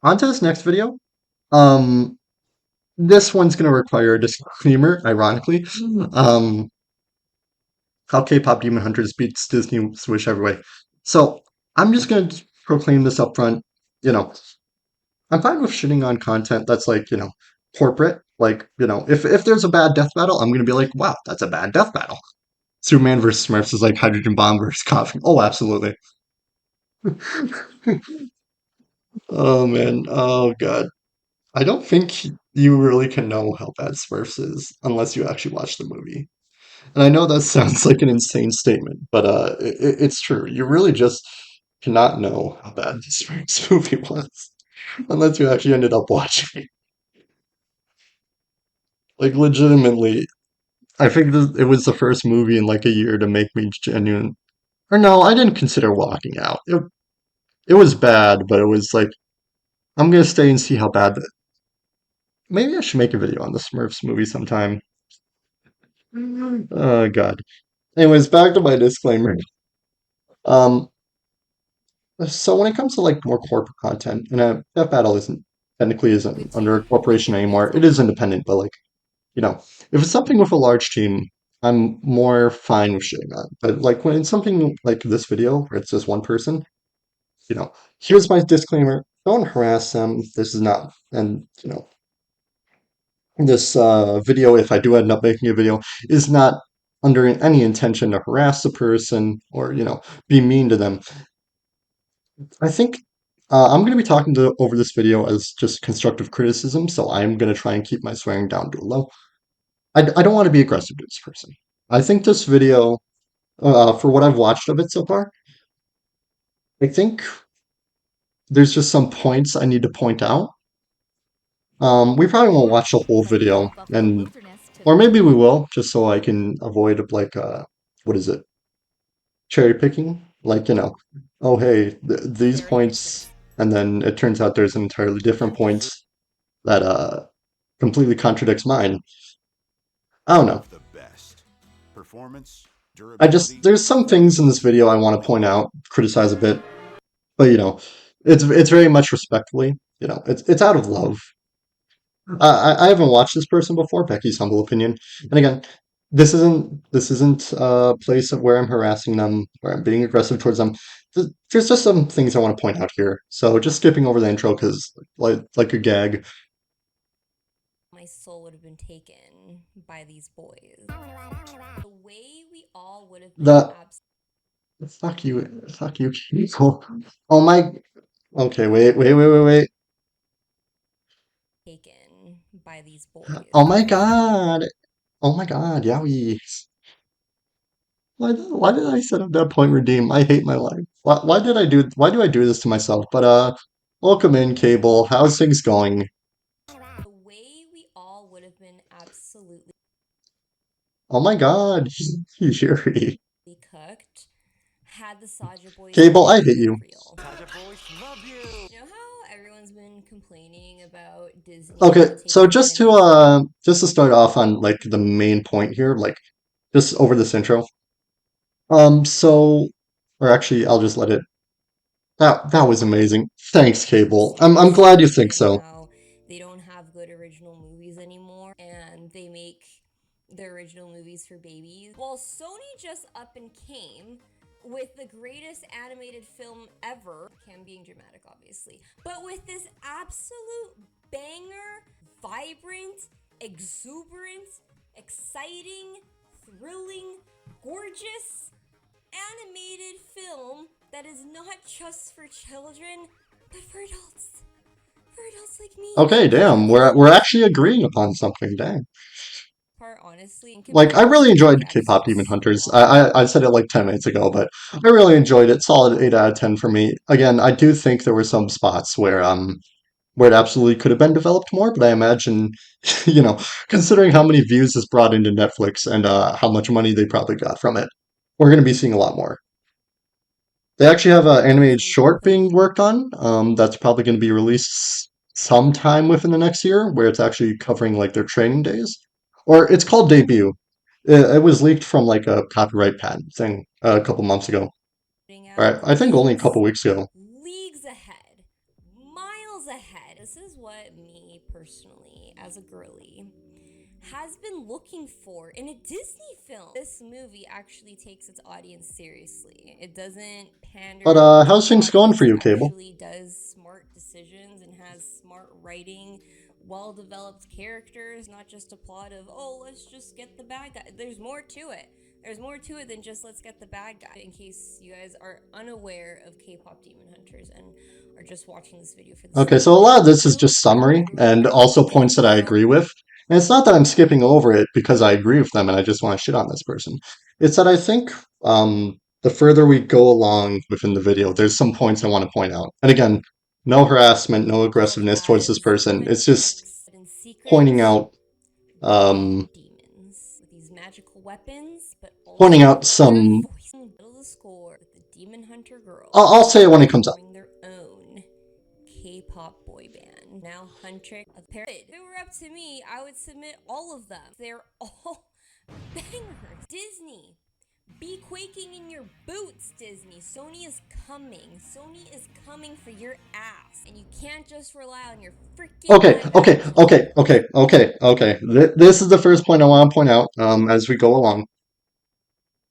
On to this next video. Um, this one's going to require a disclaimer, ironically. Um, how K-pop Demon Hunters beats Disney's Wish Every Way. So I'm just going to proclaim this up front. You know, I'm fine with shitting on content that's like, corporate. Like, if there's a bad death battle, I'm going to be like, wow, that's a bad death battle. Superman versus Smurfs is like Hydrogen Bomb versus Coffee. Oh, absolutely. Oh, man. Oh, God. I don't think you really can know how bad Smurfs is unless you actually watch the movie. And I know that sounds like an insane statement, but it's true. You really just cannot know how bad the Smurfs movie was unless you actually ended up watching it. Like, legitimately, I think it was the first movie in like a year to make me genuine. Or no, I didn't consider walking out. It was bad, but it was like, I'm gonna stay and see how bad. Maybe I should make a video on the Smurfs movie sometime. Oh, God. Anyways, back to my disclaimer. Um, so when it comes to like more corporate content, and Death Battle isn't under a corporation anymore. It is independent, but like if it's something with a large team, I'm more fine with shitting on. But like when it's something like this video where it's just one person, here's my disclaimer: don't harass them. This is not, and this video, if I do end up making a video, is not under any intention to harass the person or be mean to them. I think I'm going to be talking over this video as just constructive criticism, so I'm going to try and keep my swearing down to a low. I don't want to be aggressive to this person. I think this video, for what I've watched of it so far, I think there's just some points I need to point out. We probably won't watch the whole video, or maybe we will, just so I can avoid like what is it, cherry picking? Like oh hey, these points, and then it turns out there's an entirely different point that completely contradicts mine. I don't know. There's some things in this video I want to point out, criticize a bit, but it's very much respectfully. It's out of love. I haven't watched this person before, Becky's humble opinion. And again, this isn't a place of where I'm harassing them, where I'm being aggressive towards them. There's just some things I want to point out here. So just skipping over the intro because like a gag. My soul would have been taken by these boys. The way we all would have been The fuck you, people. Oh my. Okay, wait. taken by these boys. Oh my god. Oh my god, Yowie. Why did I set up that point redeem? I hate my life. Why do I do this to myself? But welcome in, Cable. How's things going? The way we all would have been absolutely Oh my god, Yuri. cooked had the Saja boys Cable, I actually hate been you. real. You know how everyone's been complaining about Disney Okay, not so taking animation? just to start off on like the main point here, like just over this intro. So or actually I'll just let it that was amazing. Thanks, Cable. I'm glad you think And so. how they don't have good original movies anymore and they make the original movies for babies. Well, Sony just up and came with the greatest animated film ever. I'm being dramatic, obviously. But with this absolute banger, vibrant, exuberant, exciting, thrilling, gorgeous, animated film that is not just for children, but for adults. For adults like me. Okay, damn. We're actually agreeing upon something, dang. Part honestly, in Like I really comparison to enjoyed the K-pop absolute Demon Hunters. slaughter. I said it like 10 minutes ago, but I really enjoyed it. Solid 8 out of 10 for me. Again, I do think there were some spots where it absolutely could have been developed more, but I imagine, considering how many views this brought into Netflix and how much money they probably got from it, we're going to be seeing a lot more. They actually have an animated Easily short complete. being worked on. That's probably going to be released sometime within the next year, where it's actually covering like their training days, or it's called Debut. It was leaked from like a copyright patent thing a couple months ago. Putting Right, out I think only a leagues, couple weeks ago. leagues ahead, miles miles ahead. This is what me personally, as a girly, has been looking for in a Disney film. This movie actually takes its audience seriously. It doesn't But pander to how's the things going for audience. It you, Cable? actually does smart decisions and has smart writing, well developed characters, not just a plot of, oh, let's just get the bad guy. There's more to it. There's more to it than just let's get the bad guy. In case you guys are unaware of K-pop Demon Hunters and are just watching this video for the Okay, sake so a of lot of this is views, just I'm summary going to and review also points that I K-pop. agree with. And it's not that I'm skipping over it because I agree with them and I just want to shit on this person. It's that I think the further we go along within the video, there's some points I want to point out. And again, no harassment, no Well, aggressiveness towards this guys, person. demon It's just chicks in secret pointing out become um, demons with these magical weapons, but pointing also out with their some. voice. Middle of the score with the Demon Hunter I'll girls say it when it comes up. forming their own K-pop boy band. Now Hunter of Paris. If it were up to me, I would submit all of them. They're all bangers. Disney, be quaking in your boots, Disney. Sony is coming. Sony is coming for your ass. And you can't just rely on your freaking Okay, live okay, action. okay, okay, okay, okay. This is the first point I want to point out as we go along.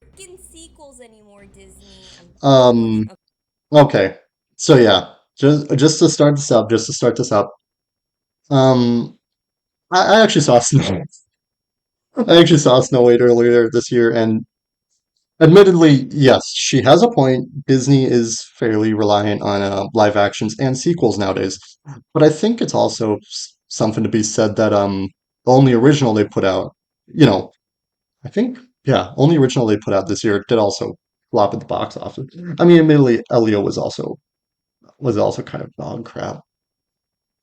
Freaking sequels anymore, Disney. I'm done with Um, you. okay, so yeah, just to start this up, just to start this up. Um, I actually saw Snow. I actually saw Snow White earlier this year, and admittedly, yes, she has a point. Disney is fairly reliant on live actions and sequels nowadays, but I think it's also something to be said that the only original they put out, you know, I think yeah, only original they put out this year did also flop at the box office. I mean, admittedly, Elio was also kind of dog crap.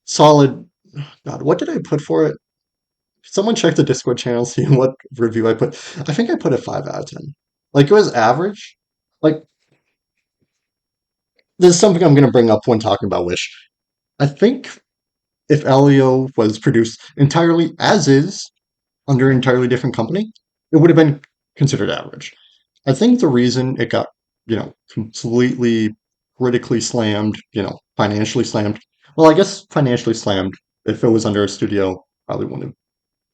Solid. God, what did I put for it? Someone check the Discord channel, see what review I put. I think I put a 5 out of 10. Like it was average. Like there's something I'm gonna bring up when talking about Wish. I think if Elio was produced entirely as is under an entirely different company, it would have been considered average. I think the reason it got, completely critically slammed, financially slammed. Well, I guess financially slammed if it was under a studio, probably wouldn't have.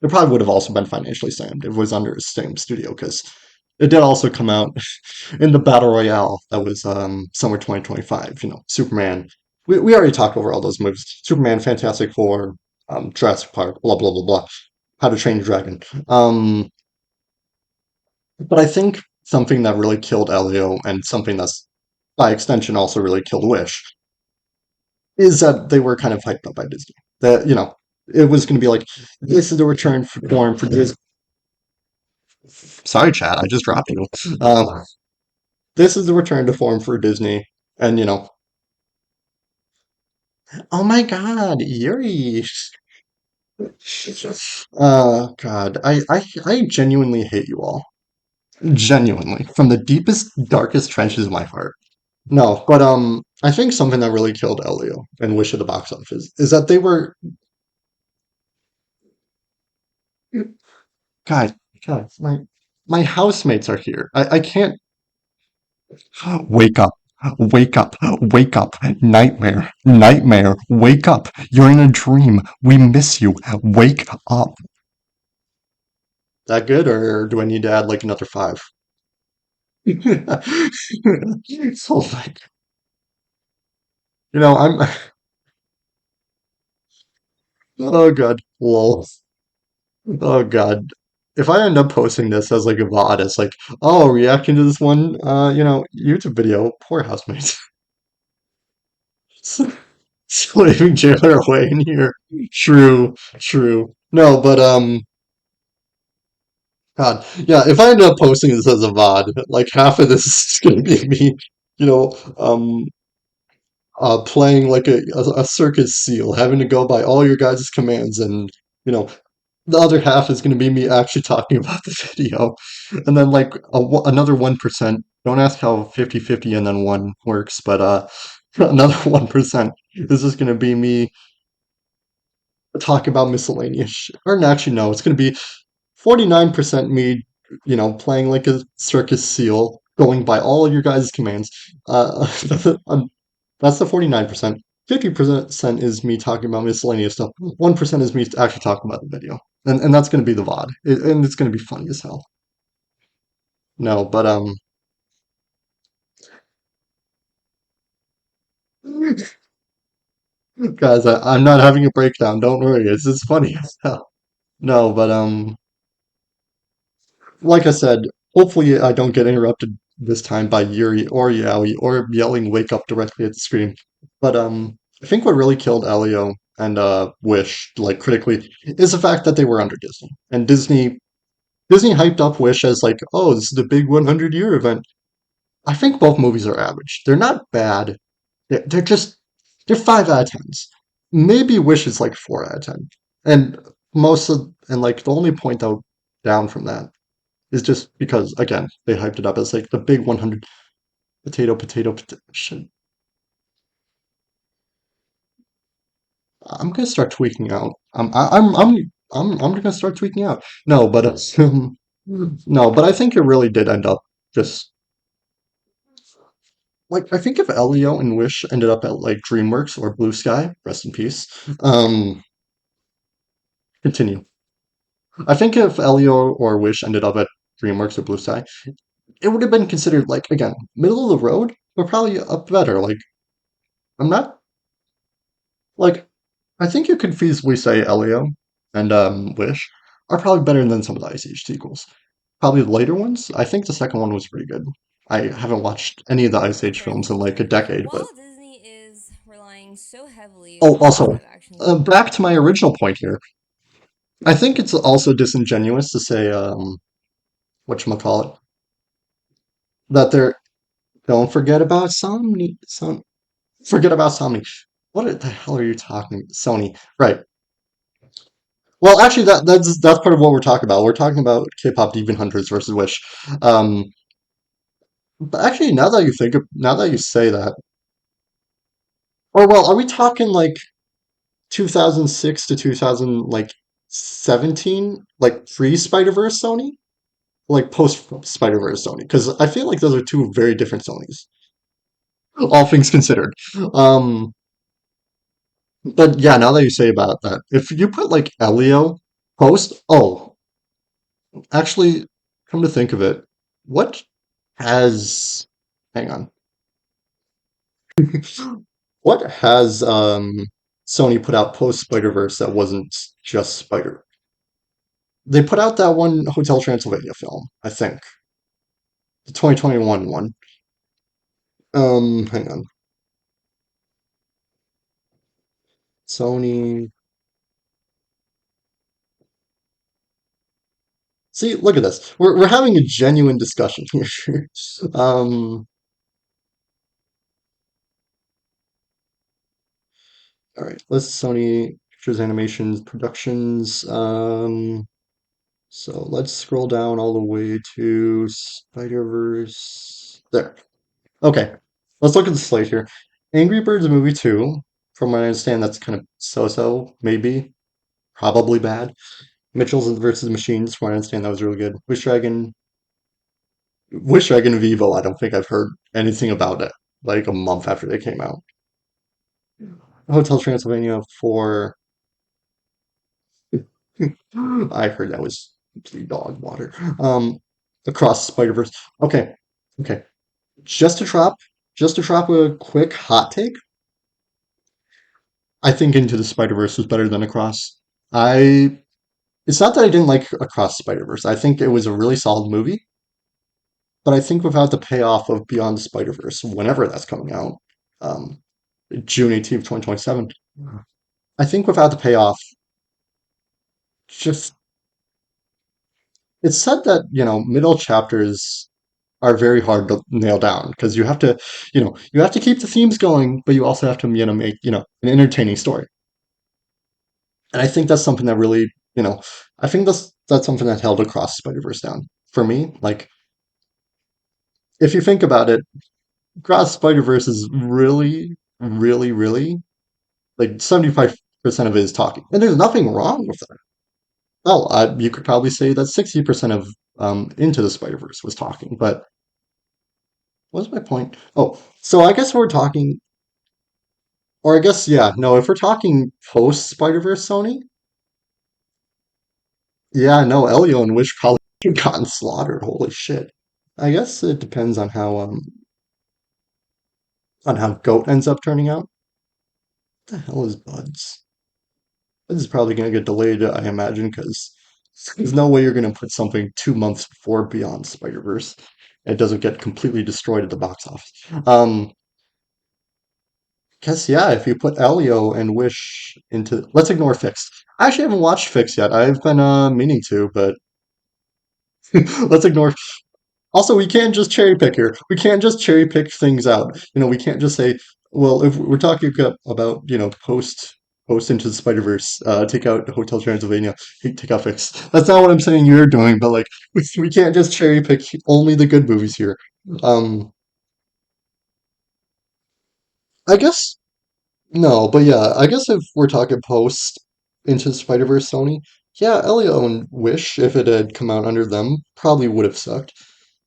It probably would have also been financially slammed if it was under the same studio because it did also come out in the battle royale that was summer 2025. Superman. We already talked over all those movies. Superman, Fantastic Four, Jurassic Park, blah blah blah blah. How to Train Your Dragon. But I think something that really killed Elio and something that's by extension also really killed Wish is that they were kind of hyped up by Disney. That it was going to be like this is the return for form for Disney. Sorry, Chad, I just dropped you. This is the return to form for Disney, and oh my God, Yuri. God, I genuinely hate you all. Genuinely, from the deepest, darkest trenches of my heart. No, but I think something that really killed Elio and Wish at the box office is that they were God, God, my housemates are here. I can't wake up, wake up, wake up, nightmare, nightmare, wake up. You're in a dream. We miss you. Wake up. That good, or do I need to add like another five? So like, I'm oh God, lol. Oh God. If I end up posting this as like a VOD, it's like, oh, reacting to this one, YouTube video, poor housemates. Slaving Jailer away in here. True, true. No, but God, yeah. If I end up posting this as a VOD, like half of this is gonna be me, you know, um, playing like a circus seal, having to go by all your guys' commands, and you know, the other half is going to be me actually talking about the video. And then like another 1%. Don't ask how 50/50 and then 1 works, but another 1% is just going to be me talking about miscellaneous shit. Or actually no, it's going to be 49% me, playing like a circus seal, going by all your guys' commands. Uh, um, that's the 49%. 50% is me talking about miscellaneous stuff. 1% is me actually talking about the video, and that's going to be the VOD, and it's going to be funny as hell. No, but guys, I'm not having a breakdown. Don't worry, it's just funny as hell. No, but like I said, hopefully I don't get interrupted this time by Yuri or Yaoi or yelling "Wake up" directly at the screen. But I think what really killed Elio and Wish, like critically, is the fact that they were under Disney. And Disney hyped up Wish as like, oh, this is the big 100-year event. I think both movies are average. They're not bad. They're just they're 5 out of 10s. Maybe Wish is like 4 out of 10. And like the only point though down from that is just because again they hyped it up as like the big 100 potato. Shit. I'm gonna start tweaking out. I'm gonna start tweaking out. No, but no, but I think it really did end up just like I think if Elio and Wish ended up at like DreamWorks or Blue Sky, rest in peace. Um, continue. I think if Elio or Wish ended up at DreamWorks or Blue Sky, it would have been considered like again middle of the road, but probably up better. Like I'm not like I think you could feasibly say Elio and Wish are probably better than some of the Ice Age sequels. Probably the later ones. I think the second one was pretty good. I haven't watched any of the Ice That's Age fair. films in That's like a fair. decade, but While Disney is relying so heavily oh, on also live action, back to my original point here. I think it's also disingenuous to say whatchamacallit that they're don't forget about forget about Somni. What the hell are you talking Sony? Right. Well, actually, that's part of what we're talking about. We're talking about K-pop Demon Hunters versus Wish. Um, but actually, now that you say that, or well, are we talking like 2006 to 2000 like 17, like pre Spider-Verse Sony, like post Spider-Verse Sony? Because I feel like those are two very different Sonys, all things considered. Um, but yeah, now that you say about that, if you put like Elio post, oh, actually, come to think of it, what has hang on. What has Sony put out post Spider-Verse that wasn't just Spider? They put out that one Hotel Transylvania film, I think. The 2021 one. Hang on. Sony. See, look at this. We're having a genuine discussion here. um, all right. Let's Sony Pictures Animations Productions. So let's scroll down all the way to Spider-Verse. There. Okay, let's look at the slate here. Angry Birds movie 2, from what I understand, that's kind of so-so, maybe, probably bad. Mitchell's versus Machines, from what I understand, that was really good. Wish Dragon Vivo, I don't think I've heard anything about it, like a month after they came out. Hotel Transylvania 4, I heard that was complete dog water. Across the Spider-Verse. Okay, okay. Just to drop, just to drop a quick hot take, I think Into the Spider-Verse was better than Across. I It's not that I didn't like Across Spider-Verse. I think it was a really solid movie, but I think without the payoff of Beyond the Spider-Verse, whenever that's coming out, um, June 18th, 2027, I think without the payoff, just it's said that, middle chapters are very hard to nail down because you have to keep the themes going, but you also have to, make, an entertaining story. And I think that's something that really, I think that's something that held Across Spider-Verse down for me. Like, if you think about it, Across Spider-Verse is really, really, really like 75% of it is talking, and there's nothing wrong with that. Well, you could probably say that 60% of Into the Spider-Verse was talking, but what was my point? Oh, so I guess we're talking. Or I guess, yeah, no, if we're talking post Spider-Verse Sony, yeah, no, Elio and Wish probably gotten slaughtered. Holy shit. I guess it depends on how Goat ends up turning out. What the hell is Buds? This is probably gonna get delayed, I imagine, because there's no way you're gonna put something 2 months before Beyond Spider-Verse. It doesn't get completely destroyed at the box office. Guess yeah, if you put Elio and Wish into, let's ignore Fixed. I actually haven't watched Fixed yet. I've been meaning to, but let's ignore. Also, we can't just cherry pick here. We can't just cherry pick things out. We can't just say, well, if we're talking about, post Into the Spider-Verse, take out Hotel Transylvania, take out Fix. That's not what I'm saying you're doing, but like we can't just cherry pick only the good movies here. Um, I guess no, but yeah, I guess if we're talking post Into the Spider-Verse Sony, yeah, Elio and Wish, if it had come out under them, probably would have sucked.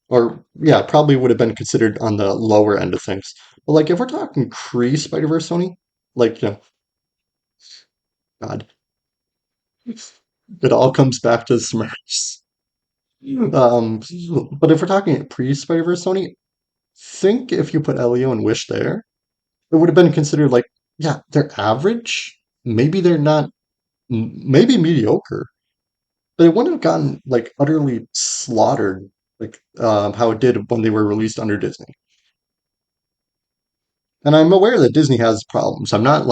Or yeah, probably would have been considered on the lower end of things. But like if we're talking pre Spider-Verse Sony, like God, it all comes back to Smurfs. Um, but if we're talking pre Spider-Verse Sony, think if you put Elio and Wish there, it would have been considered like, yeah, they're average. Maybe they're not, maybe mediocre, but it wouldn't have gotten like utterly slaughtered like how it did when they were released under Disney. And I'm aware that Disney has problems. I'm not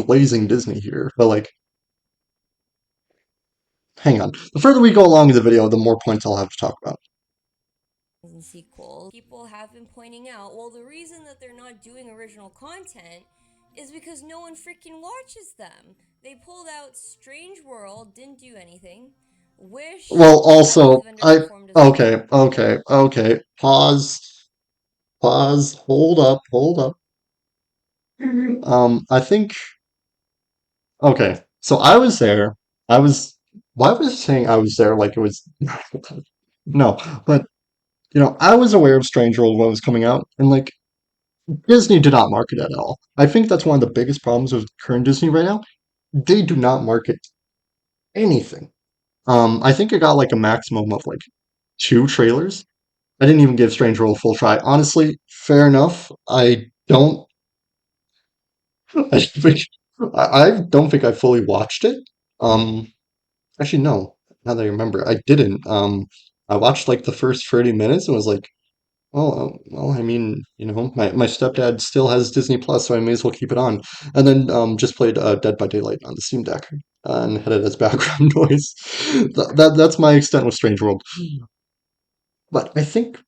glazing Disney here, but like hang on. The further we go along in the video, the more points I'll have to talk about. And sequels, people have been pointing out, well, the reason that they're not doing original content is because no one freaking watches them. They pulled out Strange World, didn't do anything. Wish Well, kind also of I underperformed as well. okay. Pause. Hold up. I think okay. So I was there. I was why was I saying I was there like it was no, but I was aware of Strange World when it was coming out, and like Disney did not market it at all. I think that's one of the biggest problems with current Disney right now. They do not market anything. I think it got like a maximum of like two trailers. I didn't even give Strange World a full try. Honestly, fair enough. I think, I don't think I fully watched it. Um, Actually, no. Now that I remember, I didn't. I watched like the first 30 minutes and was like, well, I mean, my stepdad still has Disney Plus, so I may as well keep it on. And then just played Dead by Daylight on the Steam Deck and had it as background noise. That's my extent with Strange World. But I think,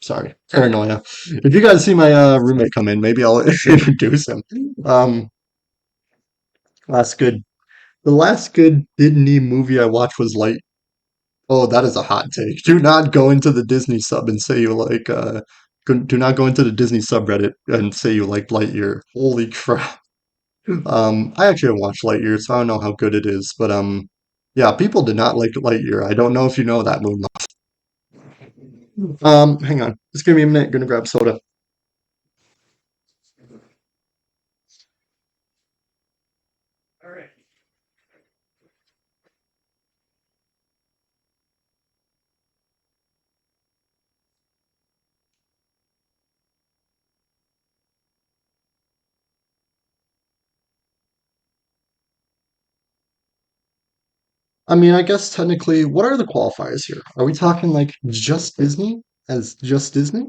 sorry, paranoia. If you guys see my roommate come in, maybe I'll introduce him. Um, last good, the last good Disney movie I watched was Light. Oh, that is a hot take. Do not go into the Disney sub and say you like do not go into the Disney subreddit and say you like Lightyear. Holy crap. I actually haven't watched Lightyear, so I don't know how good it is, but yeah, people did not like Lightyear. I don't know if you know that movie. Hang on. Just give me a minute, gonna grab soda. All right. I mean, I guess technically, what are the qualifiers here? Are we talking like just Disney as just Disney?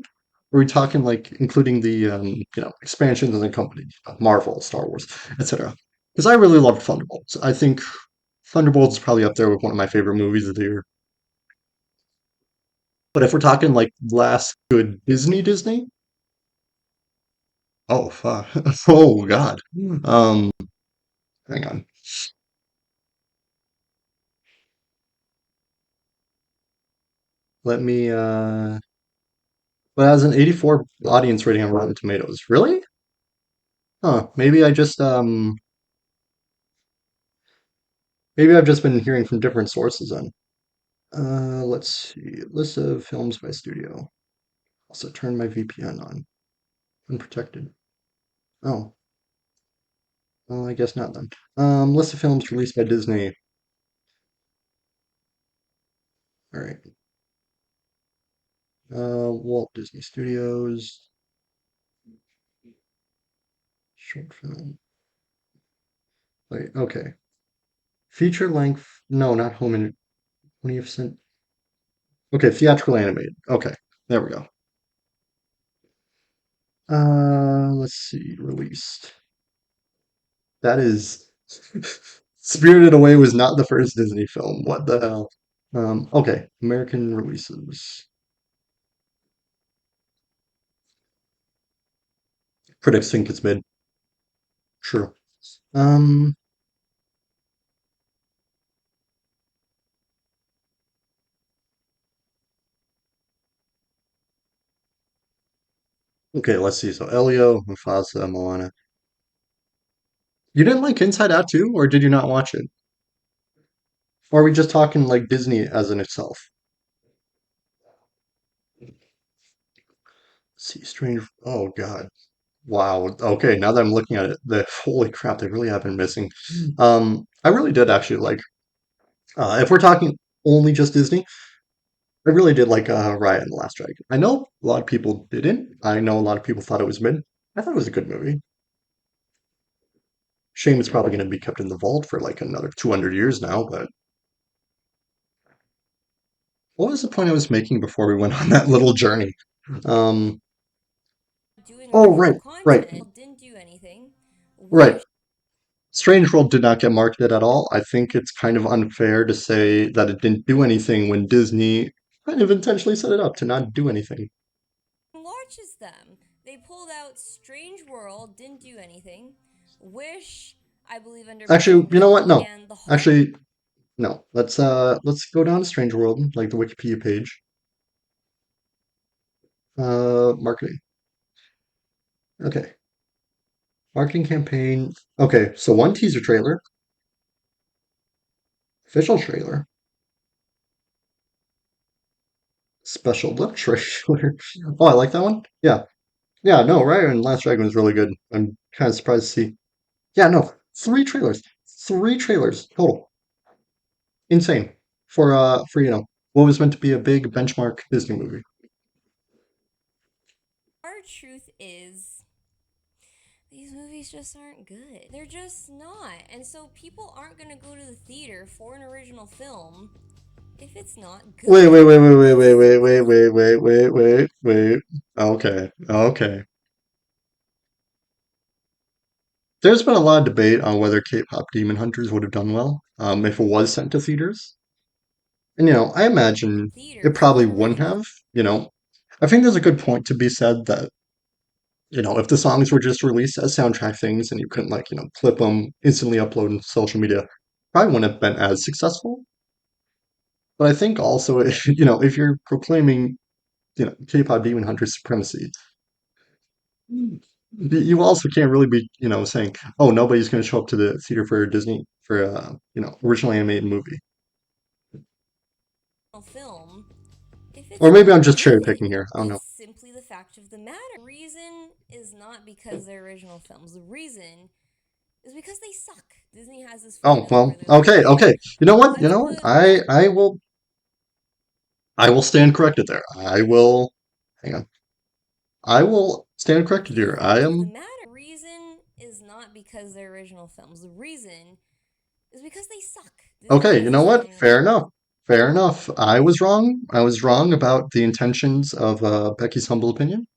Are we talking like including the expansions of the company, Marvel, Star Wars, etc.? Because I really loved Thunderbolts. I think Thunderbolts is probably up there with one of my favorite movies of the year. But if we're talking like last good Disney, oh fuck, oh God, um, hang on, let me. But it has an 84 audience rating on Rotten Tomatoes. Really? Huh, maybe I've just been hearing from different sources then. Let's see. List of films by studio. Also turn my VPN on. Unprotected. Oh, well, I guess not then. List of films released by Disney. All right. Walt Disney Studios. Short film. Wait, okay. Feature length. No, not home and 20th. Okay, theatrical animated. Okay, there we go. Let's see. Released. That is Spirited Away was not the first Disney film. What the hell? Okay, American releases. Critics think it's mid. True. Um, okay, let's see. So Elio, Mufasa, Moana. You didn't like Inside Out too, or did you not watch it? Or are we just talking like Disney as in itself? Let's see, Strange. Oh God. Wow. Okay, now that I'm looking at it, the holy crap, they really have been missing. I really did actually like. If we're talking only just Disney, I really did like Raya and the Last Dragon. I know a lot of people didn't. I know a lot of people thought it was mid. I thought it was a good movie. Shame it's probably going to be kept in the vault for like another 200 years now. But what was the point I was making before we went on that little journey? Um, doing oh, original right, right, content didn't do anything. right. Wish Strange World did not get marketed at all. I think it's kind of unfair to say that it didn't do anything when Disney kind of intentionally set it up to not do anything. watches them. They pulled out Strange World, didn't do anything. Wish, I believe, Actually, you know underperformed, what? No. and the Heart. Actually, no. Let's go down to Strange World, like the Wikipedia page. Marketing. Okay. Marketing campaign. Okay, so one teaser trailer, official trailer, special look trailer. Oh, I like that one. Yeah. Yeah, no, Raya and Last Dragon was really good. I'm kind of surprised to see. Yeah, no, three trailers. Three trailers total. Insane. For what was meant to be a big benchmark Disney movie. Our truth is, these movies just aren't good. They're just not. And so people aren't going to go to the theater for an original film if it's not Wait, wait, good. wait, wait, wait, It's wait, wait, wait, simple. wait, wait, wait, wait, wait. Okay, okay. There's been a lot of debate on whether K-pop Demon Hunters would have done well, if it was sent to theaters. And I imagine it Theaters probably for an wouldn't original. have, I think there's a good point to be said that, if the songs were just released as soundtrack things and you couldn't like, clip them, instantly upload into social media, probably wouldn't have been as successful. But I think also, if you're proclaiming, K-pop Demon Hunter supremacy, you also can't really be, saying, oh, nobody's going to show up to the theater for a Disney for a, original animated movie. Film if Or it's maybe I'm not just cherry good. picking here. I don't know. It's simply the fact of the matter. The reason is not because they're original films. The reason is because they suck. Disney has this Oh, formula where well, they're like, okay, okay, okay. You know what? You let's know what? put I will stand corrected there. I will hang on. I will stand corrected simply the here. I fact of the am matter. Reason is not because they're original films. The reason is because they suck. Disney okay, has you know this what? formula. Fair enough. Fair enough. I was wrong. I was wrong about the intentions of Becky's humble opinion.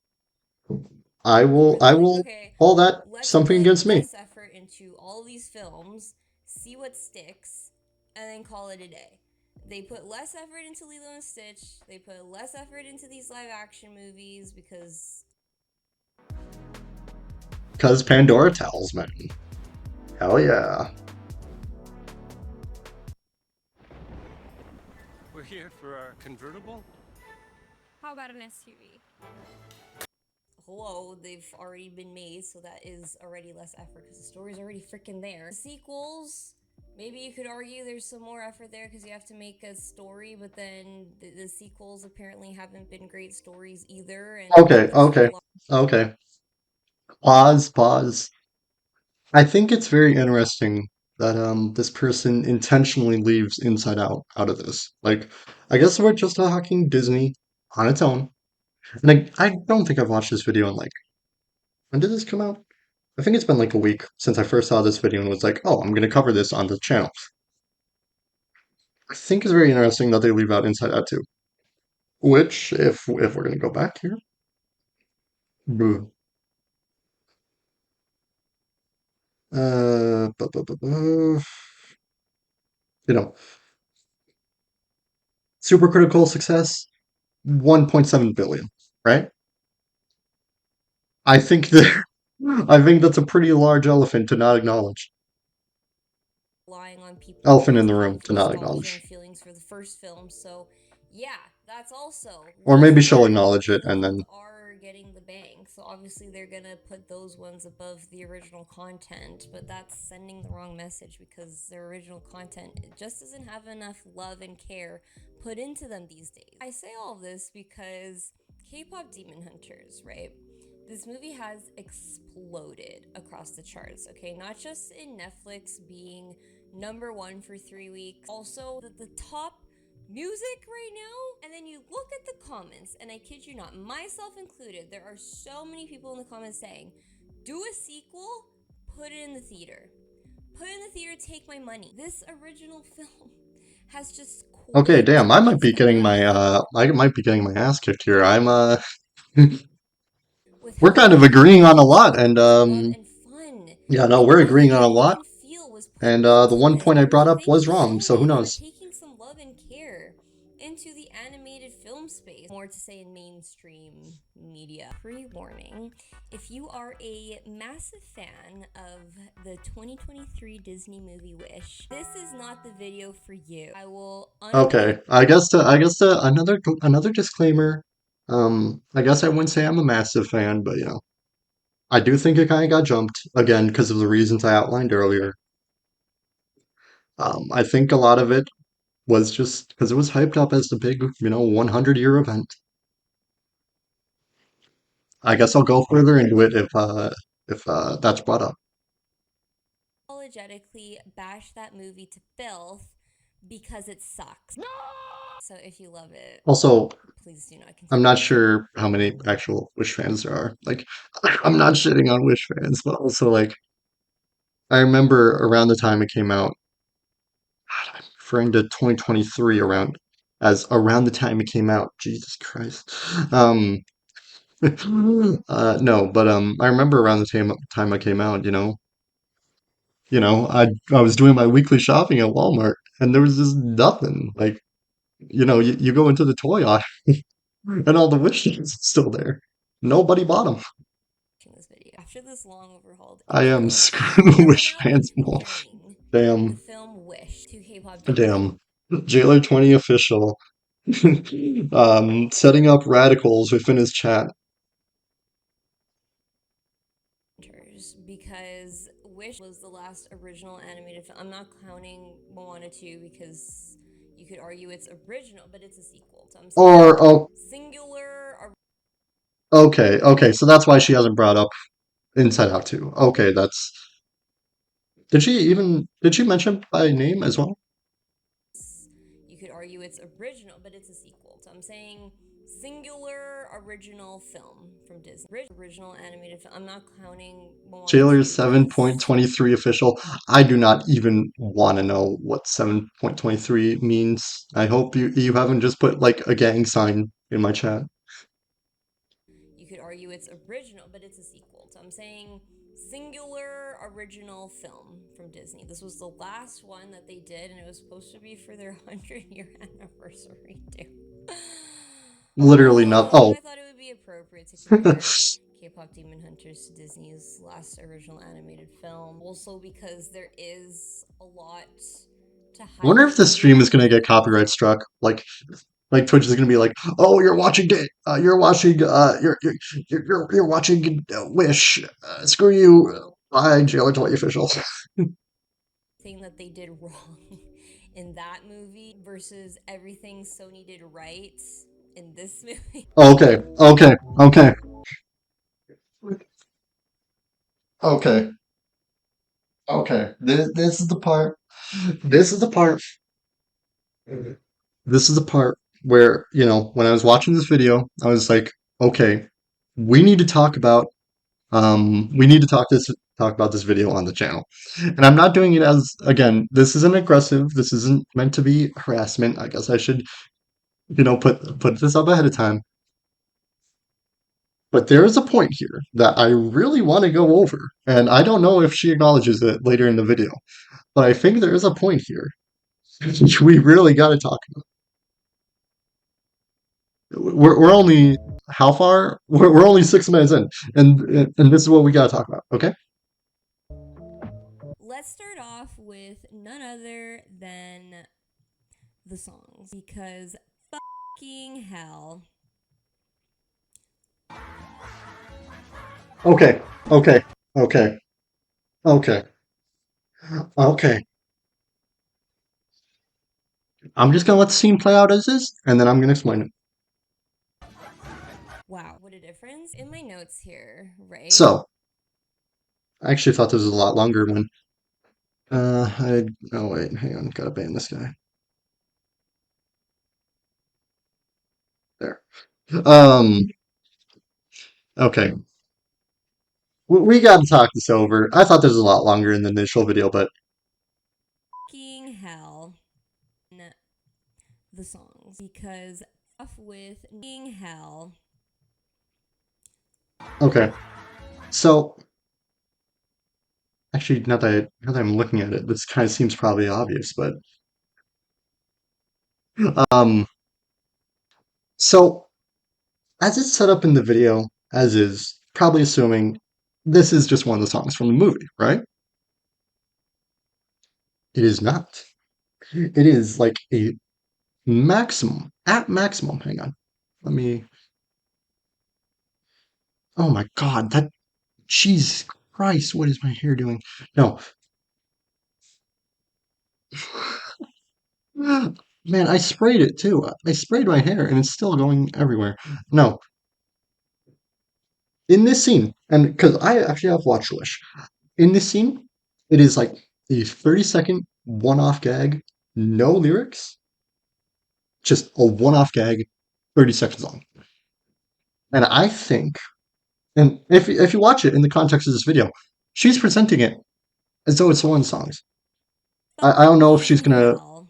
I will Where they're I like, will okay, call that let's something put against me. less effort into all these films, see what sticks, and then call it a day. They put less effort into Lilo and Stitch. They put less effort into these live action movies because Because Pandora tells me. Hell yeah. We're here for our convertible? How about an SUV? hello, they've already been made, so that is already less effort because the story's already freaking there. Sequels, maybe you could argue there's some more effort there because you have to make a story, but then the sequels apparently haven't been great stories either, and Okay, there's still okay, a lot okay. Pause, pause. I think it's very interesting that this person intentionally leaves Inside out of this. Like, I guess we're just talking Disney on its own. And I don't think I've watched this video in like, when did this come out? I think it's been like a week since I first saw this video and was like, oh, I'm gonna cover this on the channel. I think it's very interesting that they leave out Inside Out too. Which, if we're gonna go back here, boo. You know, super critical success, 1.7 billion, right? I think that I think that's a pretty large elephant to not acknowledge. Relying on people Elephant in to the have room to not nostalgia and acknowledge. feelings for the first film. So, yeah, that's also Or less maybe she'll than acknowledge it the and ones then are getting the bang. So obviously they're gonna put those ones above the original content, but that's sending the wrong message because their original content just doesn't have enough love and care put into them these days. I say all of this because K-pop Demon Hunters, right? This movie has exploded across the charts, okay? Not just in Netflix being #1 for 3 weeks, also the top music right now. And then you look at the comments, and I kid you not, myself included, there are so many people in the comments saying, do a sequel, put it in the theater. Put it in the theater, take my money. This original film has just okay, quit damn, I might its be getting my ability I might be getting my ass kicked here. I'm with we're how kind of much agreeing on a lot and love and fun yeah, no, and we're agreeing on a everything you lot can feel was put and the into one this. point I brought Really, up thank was you, wrong, so who Sony, for knows? taking some love and care into the animated film space. More to say in mainstream media. Pre-warning, if you are a massive fan of the 2023 Disney movie Wish, this is not the video for you. I will Okay, I guess to another disclaimer. I guess I wouldn't say I'm a massive fan, but you know, I do think it kind of got jumped again because of the reasons I outlined earlier. I think a lot of it was just because it was hyped up as the big, 100-year event. I guess I'll go further into it if that's brought up. unapologetically bash that movie to filth because it sucks. No! So if you love it, Also, please do not I'm continue not watching. sure how many actual Wish fans there are. Like, I'm not shitting on Wish fans, but also like I remember around the time it came out, God, I'm referring to 2023 around as around the time it came out. Jesus Christ. Um, no, but I remember around the time I came out, I was doing my weekly shopping at Walmart, and there was just nothing. Like, you go into the toy aisle, and all the wish things still there. Nobody bought them. This video. After this long overhauled I am intro, screwing the I will wish now be fans more. comparing the Damn, film Wish to K-pop Demon damn. Jailer20 official. Setting up radicals within his chat. Hunters because Wish was the last original animated film. I'm not counting Moana 2 because you could argue it's original, but it's a sequel. So I'm saying Or, oh, singular. okay, so that's why she hasn't brought up Inside Out 2. Okay, that's. Did she mention by name as well? You could argue it's original, but it's a sequel. So I'm saying singular original film from Disney. Original animated film. I'm not counting Moana Jailer 2 because 7.23 official. I do not even want to know what 7.23 means. I hope you haven't just put like a gang sign in my chat. you could argue it's original, but it's a sequel. So I'm saying singular original film from Disney. This was the last one that they did, and it was supposed to be for their 100-year anniversary too. Literally not. And Oh, I thought it would be appropriate to compare K-pop Demon Hunters to Disney's last original animated film. Also because there is a lot to I wonder if highlight this here stream is gonna get because copyright struck. Like Twitch is gonna be like, "Oh, you're watching Wish. Screw you." Bye, Jailer20 officials. thing that they did wrong in that movie versus everything Sony did right in this movie. Okay, okay, okay. Okay, okay. This is the part. This is the part. This is the part where, when I was watching this video, I was like, okay, we need to talk about we need to talk about this video on the channel. And I'm not doing it as, again, this isn't aggressive. This isn't meant to be harassment. I guess I should, put this up ahead of time. But there is a point here that I really want to go over, and I don't know if she acknowledges it later in the video, but I think there is a point here we really got to talk about. We're only how far? We're only 6 minutes in, and this is what we got to talk about. Okay. Let's start off with none other than the songs because fucking hell. Okay. Okay. Okay. Okay. Okay. I'm just gonna let the scene play out as is, and then I'm gonna explain it. Wow, what a difference. In my notes here, right? So, I actually thought this was a lot longer when oh wait, hang on, gotta ban this guy. There. Um, okay. We gotta talk this over. I thought this was a lot longer in the initial video, but Fucking hell. The songs because off with fucking hell. okay. So, actually, now that I'm looking at it, this kind of seems probably obvious, but um, so as it's set up in the video, as is, probably assuming this is just one of the songs from the movie, right? It is not. It is like a maximum, at maximum. Hang on. Let me. Oh my God, that. Jesus Christ, what is my hair doing? No. Man, I sprayed it too. I sprayed my hair and it's still going everywhere. No. In this scene, and because I actually have watch Wish, in this scene, it is like a 30-second one-off gag, no lyrics, just a one-off gag, 30 seconds long. And I think, and if you watch it in the context of this video, she's presenting it as though it's one songs. I don't know if she's Fucking gonna. hell.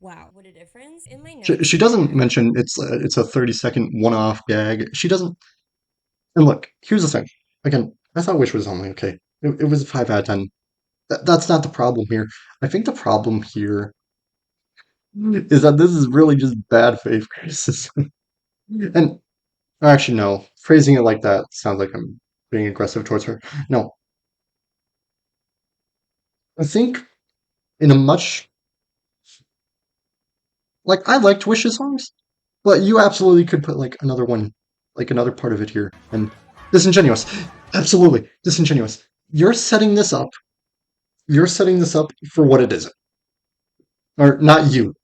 Wow, what a difference. In my notes She doesn't here. mention it's a 30-second one-off gag. She doesn't. And look, here's the thing. Again, I thought Wish was only okay. It was a 5 out of 10. That's not the problem here. I think the problem here is that this is really just bad faith criticism. And actually, no, phrasing it like that sounds like I'm being aggressive towards her. No, I think in a much like I liked Wish's songs, but you absolutely could put like another one, like another part of it here. And disingenuous, absolutely disingenuous. You're setting this up. You're setting this up for what it isn't, or not you.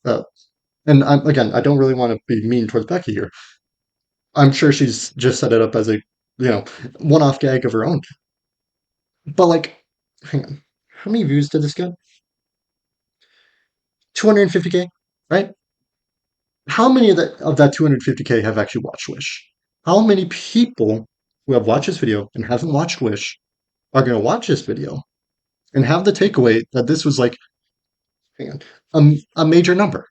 And again, I don't really want to be mean towards Becky here. I'm sure she's just set it up as a, one-off gag of her own. But like, hang on, how many views did this get? 250K, right? How many of that 250K have actually watched Wish? How many people who have watched this video and haven't watched Wish are going to watch this video and have the takeaway that this was like, hang on, a major number?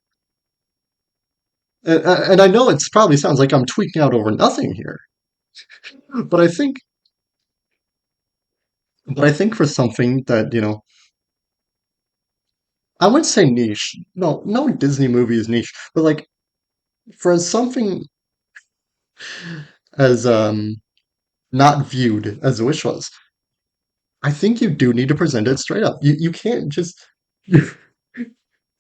And I know it probably sounds like I'm tweaking out over nothing here, but I think, for something that I wouldn't say niche. No, no Disney movie is niche, but like for something as not viewed as Wish was, I think you do need to present it straight up. You can't just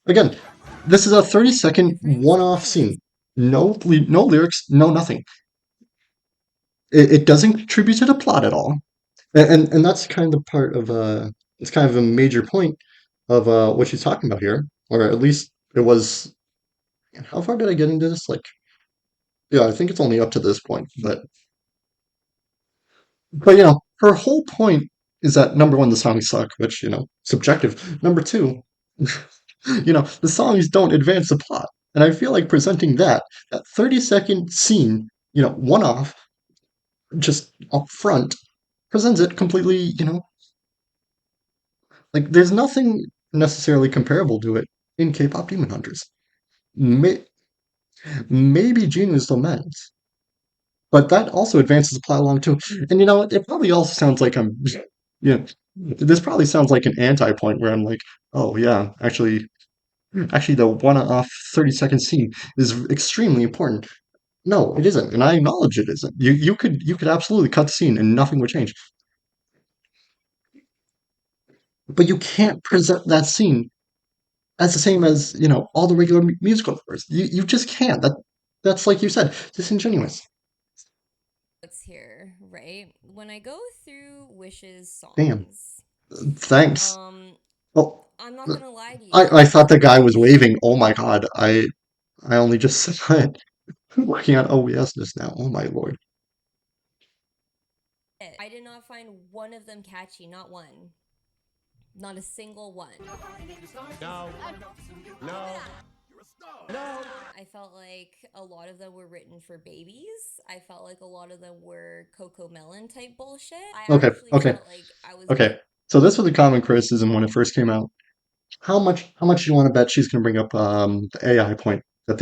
again. This is a 30-second Difference? In one-off my notes. scene. No lyrics, no nothing. It doesn't contribute to the plot at all, and that's kind of part of it's kind of a major point of what she's talking about here, or at least it was. How far did I get into this? Like Yeah, I think it's only up to this point, but her whole point is that number one, the songs suck, which subjective. Number two, the songs don't advance the plot, and I feel like presenting that 30-second scene, one off, just up front, presents it completely. Like there's nothing necessarily comparable to it in K-pop Demon Hunters. May, maybe Genius Lament, but that also advances the plot along too. And it probably also sounds like you know, this probably sounds like an anti-point where I'm like, oh yeah, actually, the one-off 30-second scene is extremely important. No, it isn't, and I acknowledge it isn't. You could absolutely cut the scene and nothing would change, but you can't present that scene as the same as all the regular musical numbers. You just can't. That's like you said, disingenuous. It's here, right? When I go through Wish's Damn. songs, Thanks. um, Oh, I'm not gonna lie to I you. thought the guy was waving. Oh my god. I only just saw it. I'm working on OES just now. Oh my lord. I did not find one of them catchy, not one. Not a single one. No. No. I felt like a lot of them were written for babies. I felt like a lot of them were Coco Melon type bullshit. I Okay, actually okay, felt like I was okay. So this was a common criticism when it first came out. How much do you want to bet she's going to bring up the AI point that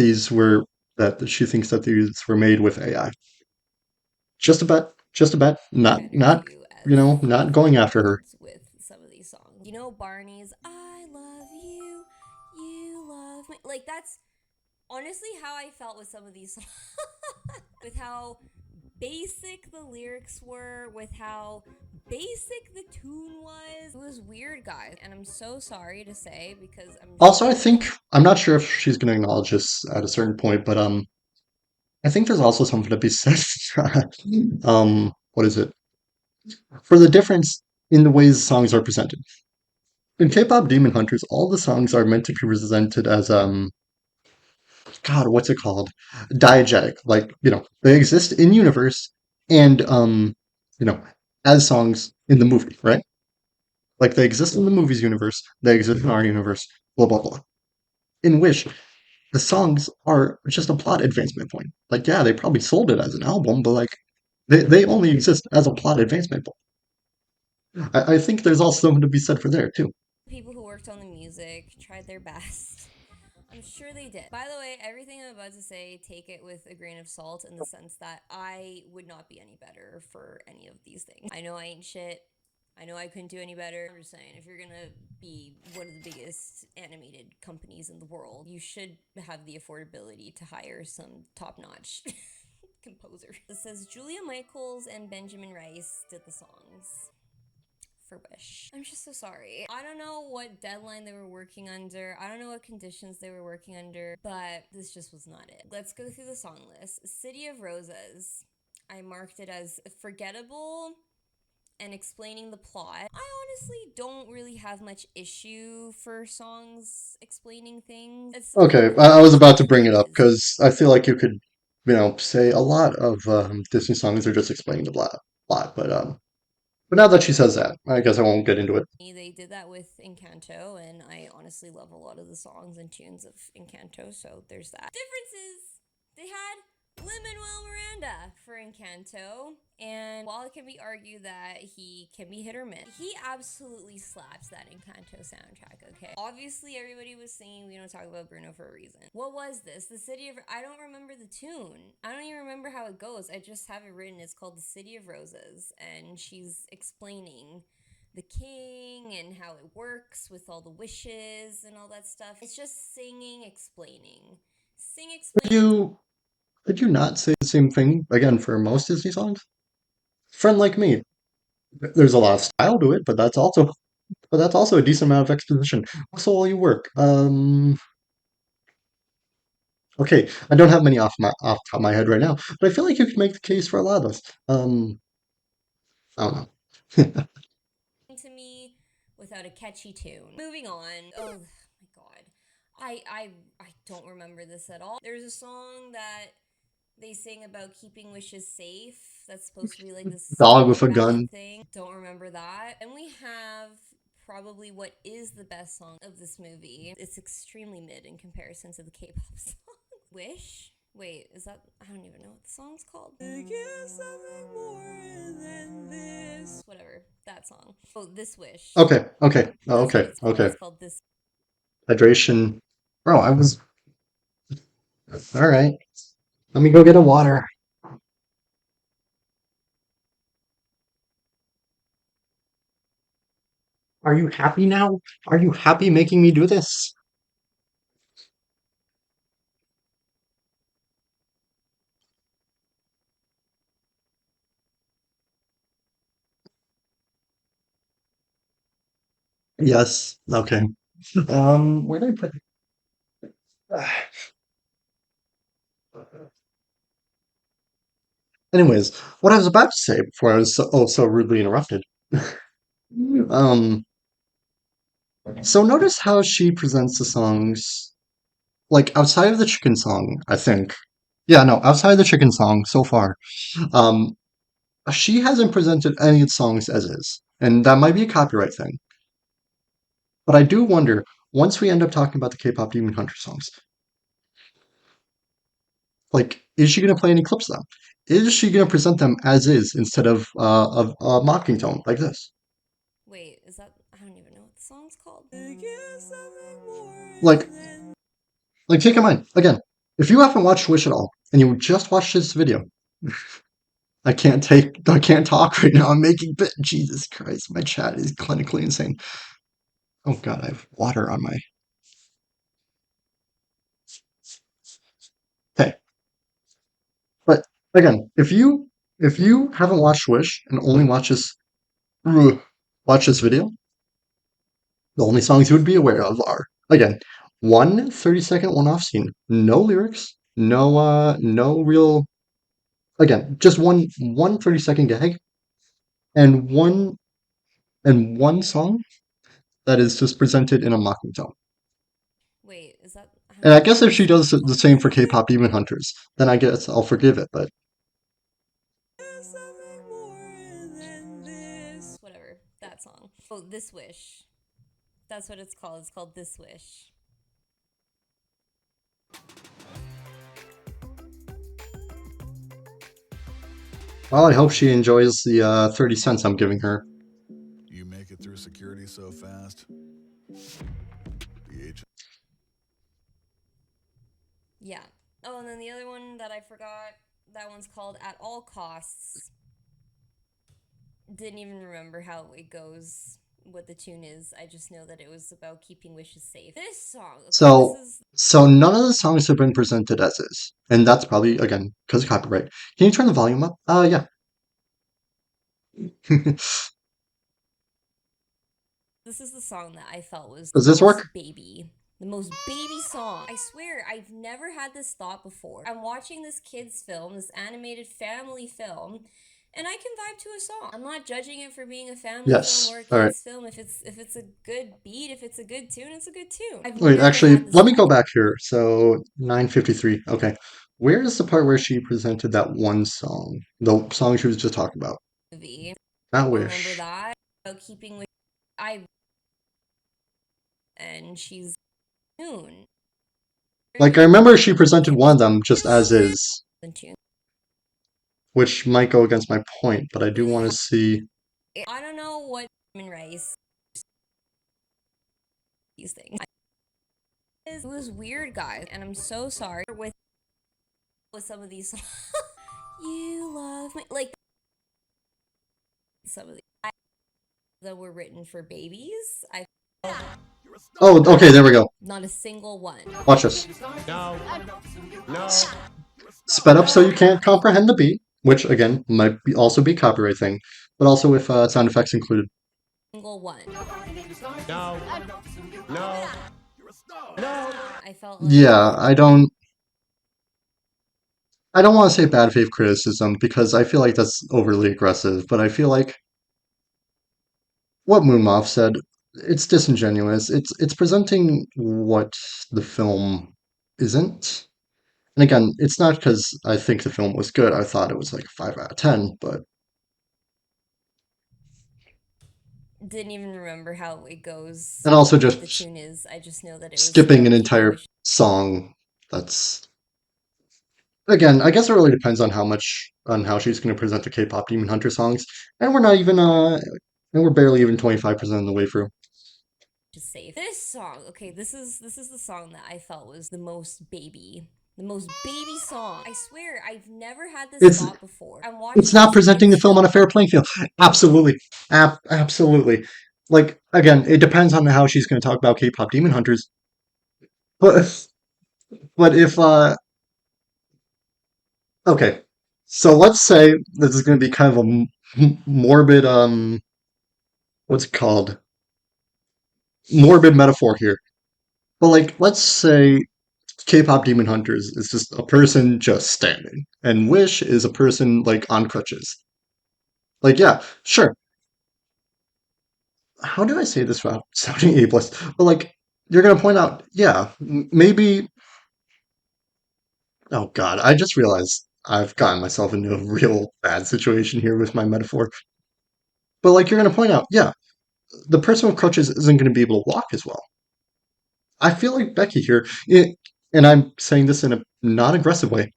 she thinks that these were made with AI? Just a bet, just a bet. Not better not too as not we've going moved after her. forwards with some of these songs. Barney's I love you, you love me. Like that's honestly how I felt with some of these songs. With how basic the lyrics were, with how basic the tune was. It was weird, guys. And I'm so sorry to say because Also, I think I'm not sure if she's going to acknowledge this at a certain point, but I think there's also something to be said. What is it? For the difference in the ways songs are presented. In K-pop Demon Hunters, all the songs are meant to be presented as God, what's it called? Diegetic. Like, they exist in universe and you know, as songs in the movie, right? Like they exist in the movie's universe, they exist in our universe, blah blah blah. In which the songs are just a plot advancement point. Like, yeah, they probably sold it as an album, but like they only exist as a plot advancement point. I think there's also something to be said for there too. people who worked on the music tried their best. I'm sure they did. By the way, everything I'm about to say, take it with a grain of salt in the sense that I would not be any better for any of these things. I know I ain't shit. I know I couldn't do any better. I'm just saying, if you're gonna be one of the biggest animated companies in the world, you should have the affordability to hire some top notch composer. It says Julia Michaels and Benjamin Rice did the songs for Wish. I'm just so sorry. I don't know what deadline they were working under. I don't know what conditions they were working under, but this just was not it. Let's go through the song list. City of Roses. I marked it as forgettable and explaining the plot. I honestly don't really have much issue for songs explaining things. It's Okay, something I was about to it bring it up is. because I feel like you could, say a lot of Disney songs are just explaining the plot, but now that she says that, I guess I won't get into it. They did that with Encanto, and I honestly love a lot of the songs and tunes of Encanto, so there's that. Difference is, they had Lin-Manuel Miranda for Encanto, and while it can be argued that he can be hit or miss, he absolutely slaps that Encanto soundtrack, okay? Obviously, everybody was singing We Don't Talk About Bruno for a reason. What was this? The City of... I don't remember the tune. I don't even remember how it goes. I just have it written. It's called The City of Roses, and she's explaining the king and how it works with all the wishes and all that stuff. It's just singing, explaining. Sing, Could explain, you could you not say the same thing again for most Disney songs? Friend like me, there's a lot of style to it, but that's also a decent amount of exposition. Whistle while you work. Okay, I don't have many off the top of my head right now, but I feel like you could make the case for a lot of those. I don't know. to me without a catchy tune. Moving on. Oh my god. I don't remember this at all. There's a song that They sing about keeping wishes safe. That's supposed to be like this Dog with power a ballad gun. thing. Don't remember that. And we have probably what is the best song of this movie. It's extremely mid in comparison to the K-pop song. Wish? Wait, is that? I don't even know what the song's called. I guess something more than this. Whatever, that song. Oh, This Wish. Okay, okay, oh, That's what okay, it's called. okay. It's called This. Hydration. Bro, I was all right. Let me go get a water. Are you happy now? Are you happy making me do this? Yes. Okay. Where did I put? Anyways, what I was about to say before I was so rudely interrupted. Um, so notice how she presents the songs, like outside of the chicken song, I think. Yeah, no, outside of the chicken song so far. Um, she hasn't presented any of the songs as is, and that might be a copyright thing. But I do wonder, once we end up talking about the K-pop Demon Hunter songs, like, is she going to play any clips of them? Is she going to present them as is instead of a mocking tone like this? Wait, is that? I don't even know what the song's called. I guess something more Like, than. take in mind again, if you haven't watched Wish at all and you just watched this video, I can't talk right now. I'm making bit. Jesus Christ, my chat is clinically insane. Oh God, I have water on my. Okay, but again, if you haven't watched Wish and only watch this video, the only songs you would be aware of are again one 30-second one-off scene, no lyrics, no real again, just one 30-second gag, and one song that is just presented in a mocking tone. Wait, is that? I don't And I even know guess what if the she does song's the called. same for K-pop Demon Hunters, then I guess I'll forgive it. But Something more than this. Whatever, that song. Oh, This Wish. That's what it's called. It's called This Wish. well, I hope she enjoys the 30 cents I'm giving her. You make it through security so fast. The agent. Yeah. Oh, and then the other one that I forgot, that one's called At All Costs. Didn't even remember how it goes, what the tune is. I just know that it was about keeping wishes safe. This song, okay, this So is. so none of the songs have been presented as is, and that's probably again because of copyright. Can you turn the volume up? Yeah. This is the song that I felt was Does the this work? most baby. The most baby song. I swear, I've never had this thought before. I'm watching this kid's film, this animated family film, and I can vibe to a song. I'm not judging it for being a family film Yes. or a All right. kid's film. If it's a good beat, if it's a good tune, it's a good tune. I've Wait, never actually, had this let me go thought. back here. So 9:53. Okay. Where is the part where she presented that one song? The song she was just talking about. Movie. Not Don't remember Wish. that. About keeping with I and she's tune. Like I remember she presented one of them just as is, Tune. which might go against my point, but I do Really want to hard. see. I don't know what human race these things. It was weird, guys, and I'm so sorry with some of these songs. You love me, like some of these that were written for babies. I Oh, okay, there we go. not a single one. Watch this. No. No. S- Sped up so you No. can't comprehend the beat, which again might also be a copyright thing, but also with sound effects included. Single one. No. No. No. I felt like Yeah, I don't want to say bad faith criticism because I feel like that's overly aggressive, but I feel like what Moonmoth said, it's disingenuous. It's presenting what the film isn't. And again, it's not because I think the film was good. I thought it was like a 5 out of 10, but Didn't even remember how it goes and also or what the just tune is. I just know that it was skipping an about people entire wishing. song. That's again, I guess it really depends on how she's going to present the K-pop Demon Hunter songs, and we're barely even 25% of the way through. Safe. This song, okay, this is the song that I felt was the most baby song. I swear, I've never had this It's thought before. I'm it's watching not this presenting the kid's film film. on a fair playing field. Absolutely, absolutely. Like again, it depends on how she's going to talk about K-pop Demon Hunters. But if okay, so let's say this is going to be kind of a morbid what's it called, morbid metaphor here. But like, let's say K-pop Demon Hunters is just a person just standing, and Wish is a person like on crutches. Like, yeah, sure. How do I say this without sounding ableist? But like, you're gonna point out, yeah, maybe. Oh God, I just realized I've gotten myself into a real bad situation here with my metaphor. But like, you're gonna point out, yeah, the person with crutches isn't gonna be able to walk as well. I feel like Becky here, and I'm saying this in a non-aggressive way,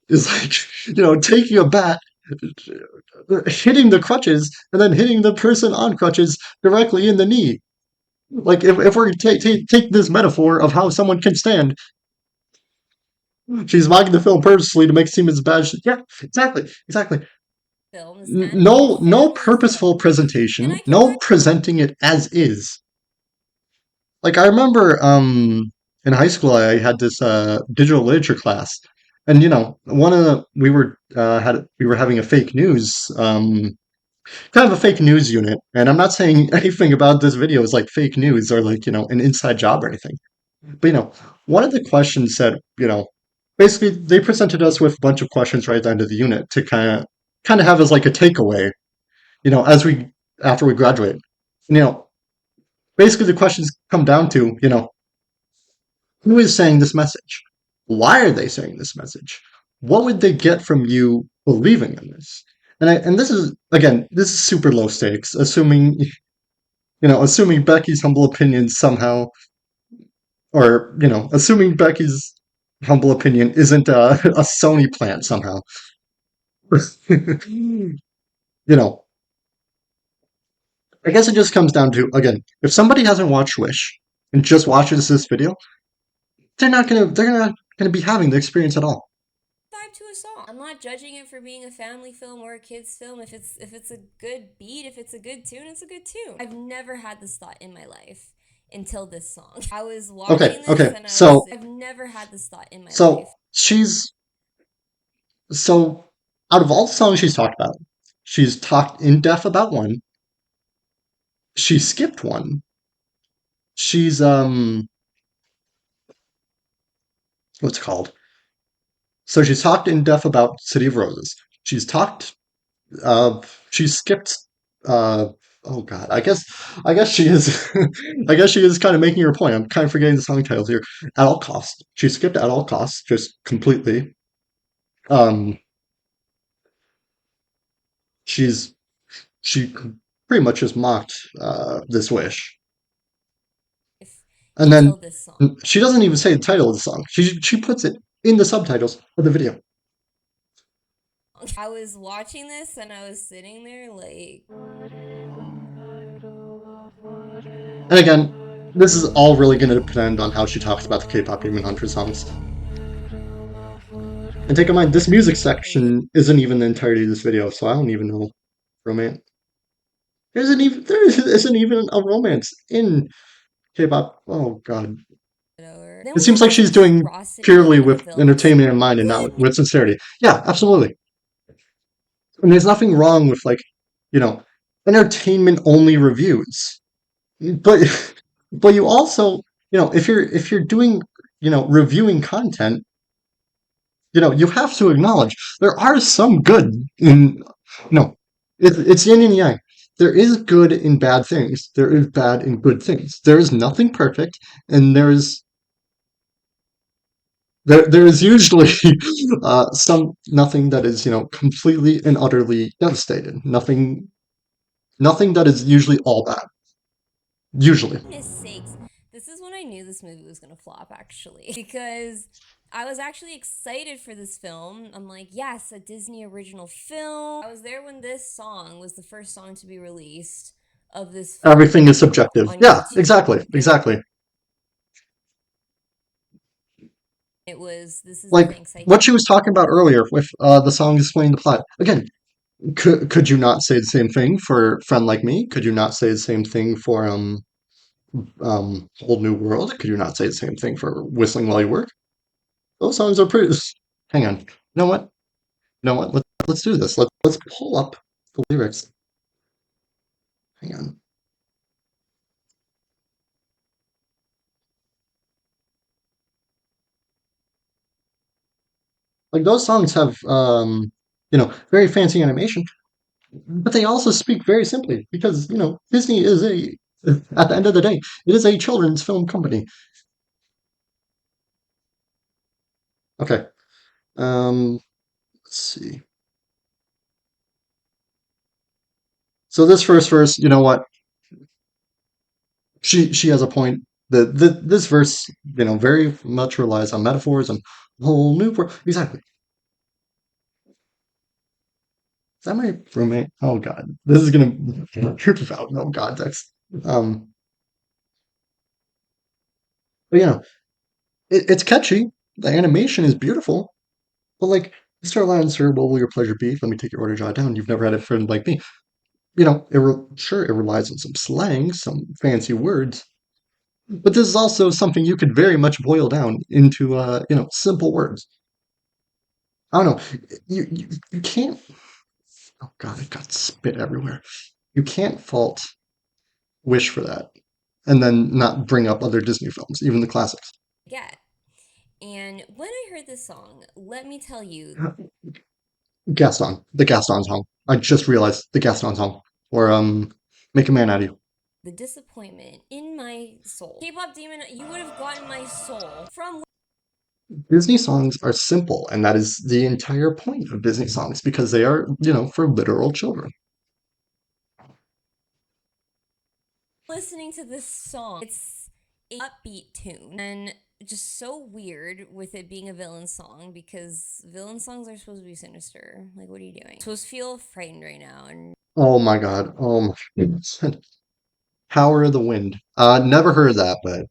is like, taking a bat, hitting the crutches, and then hitting the person on crutches directly in the knee. Like, if we're take this metaphor of how someone can stand, she's mocking the film purposely to make it seem as bad as yeah, exactly. Film, this animated No family purposeful film. And presentation, I can no presenting it as is. Like I remember in high school I had this digital literature class, and one of the we were having a fake news kind of a fake news unit, and I'm not saying anything about this video is like fake news or like an inside job or anything. But one of the questions said, basically they presented us with a bunch of questions right at the end of the unit to kind of have as like a takeaway, as we after we graduate. And, basically the questions come down to, who is saying this message? Why are they saying this message? What would they get from you believing in this? And this is again, this is super low stakes, assuming Becky's humble opinion somehow, or assuming Becky's humble opinion isn't a Sony plant somehow. you know, I guess it just comes down to again, if somebody hasn't watched Wish and just watches this video, they're not gonna be having the experience at all. vibe to a song. I'm not judging it for being a family film or a kids film. If it's a good beat, if it's a good tune, it's a good tune. I've never had this thought in my life until this song. I was watching this Okay. and So I've never had this thought in my so life. she's so out of all the songs she's talked about, she's talked in depth about one. She skipped one. She's what's it called? So she's talked in depth about City of Roses. She's talked she skipped uh oh God, I guess she is I guess she is kind of making her point. I'm kind of forgetting the song titles here. At all costs. She skipped at all costs, just completely. Um she's she pretty much just mocked this wish. And Until then this song. she doesn't even say the title of the song. She puts it in the subtitles of the video. I was watching this and I was sitting there like. And again, this is all really going to depend on how she talks about the K-pop Demon Hunter songs. And take in mind, this music section isn't even the entirety of this video, so I don't even know romance. There isn't even a romance in K-pop. Oh God, Then it we seems have like this she's doing atrocity purely of a with villain. entertainment in mind and not with sincerity. Yeah, absolutely. And there's nothing wrong with like, you know, entertainment only reviews. But but you also, if you're doing, reviewing content, you have to acknowledge there are some good in, it's yin and yang. There is good in bad things. There is bad in good things. There is nothing perfect, and there is usually some nothing that is, completely and utterly devastated. Nothing that is usually all bad. Usually. Goodness sakes, this is when I knew this movie was gonna flop, actually. Because I was actually excited for this film. I'm like, yes, a Disney original film. I was there when this song was the first song to be released of this Everything is film subjective. on Yeah, YouTube. exactly, And exactly. it was, this is the Like thanks I what she was talking about earlier with the song explaining the plot. Again, could you not say the same thing for Friend Like Me? Could you not say the same thing for Whole New World? Could you not say the same thing for Whistling While You Work? Those songs are pretty. Hang on. You know what? You know what? Let's do this. Let's pull up the lyrics. Hang on. Like those songs have very fancy animation, but they also speak very simply because Disney is a at the end of the day it is a children's film company. Okay. Let's see. So this first verse, you know what? She has a point. This verse, very much relies on metaphors and whole new world. Exactly. Is that my roommate? Oh God, this is gonna trip without no context. Um, but it's catchy. The animation is beautiful. But like, Mr. Lion, sir, what will your pleasure be? Let me take your order, jot down. You've never had a friend like me. Sure, it relies on some slang, some fancy words, but this is also something you could very much boil down into, simple words. I don't know. You can't. Oh God, I've got spit everywhere. You can't fault Wish for that, and then not bring up other Disney films, even the classics. get. And when I heard this song, let me tell you, Gaston, the Gaston song. I just realized the Gaston song, or Make a Man Out of You. the disappointment in my soul. K-pop demon, you would have gotten my soul from Disney songs are simple, and that is the entire point of Disney songs because they are, for literal children. listening to this song. It's a upbeat tune and just so weird with it being a villain song because villain songs are supposed to be sinister. Like, what are you doing? I'm supposed to feel frightened right now. And Oh my God. Oh my goodness. Power of the Wind. Never heard of that, but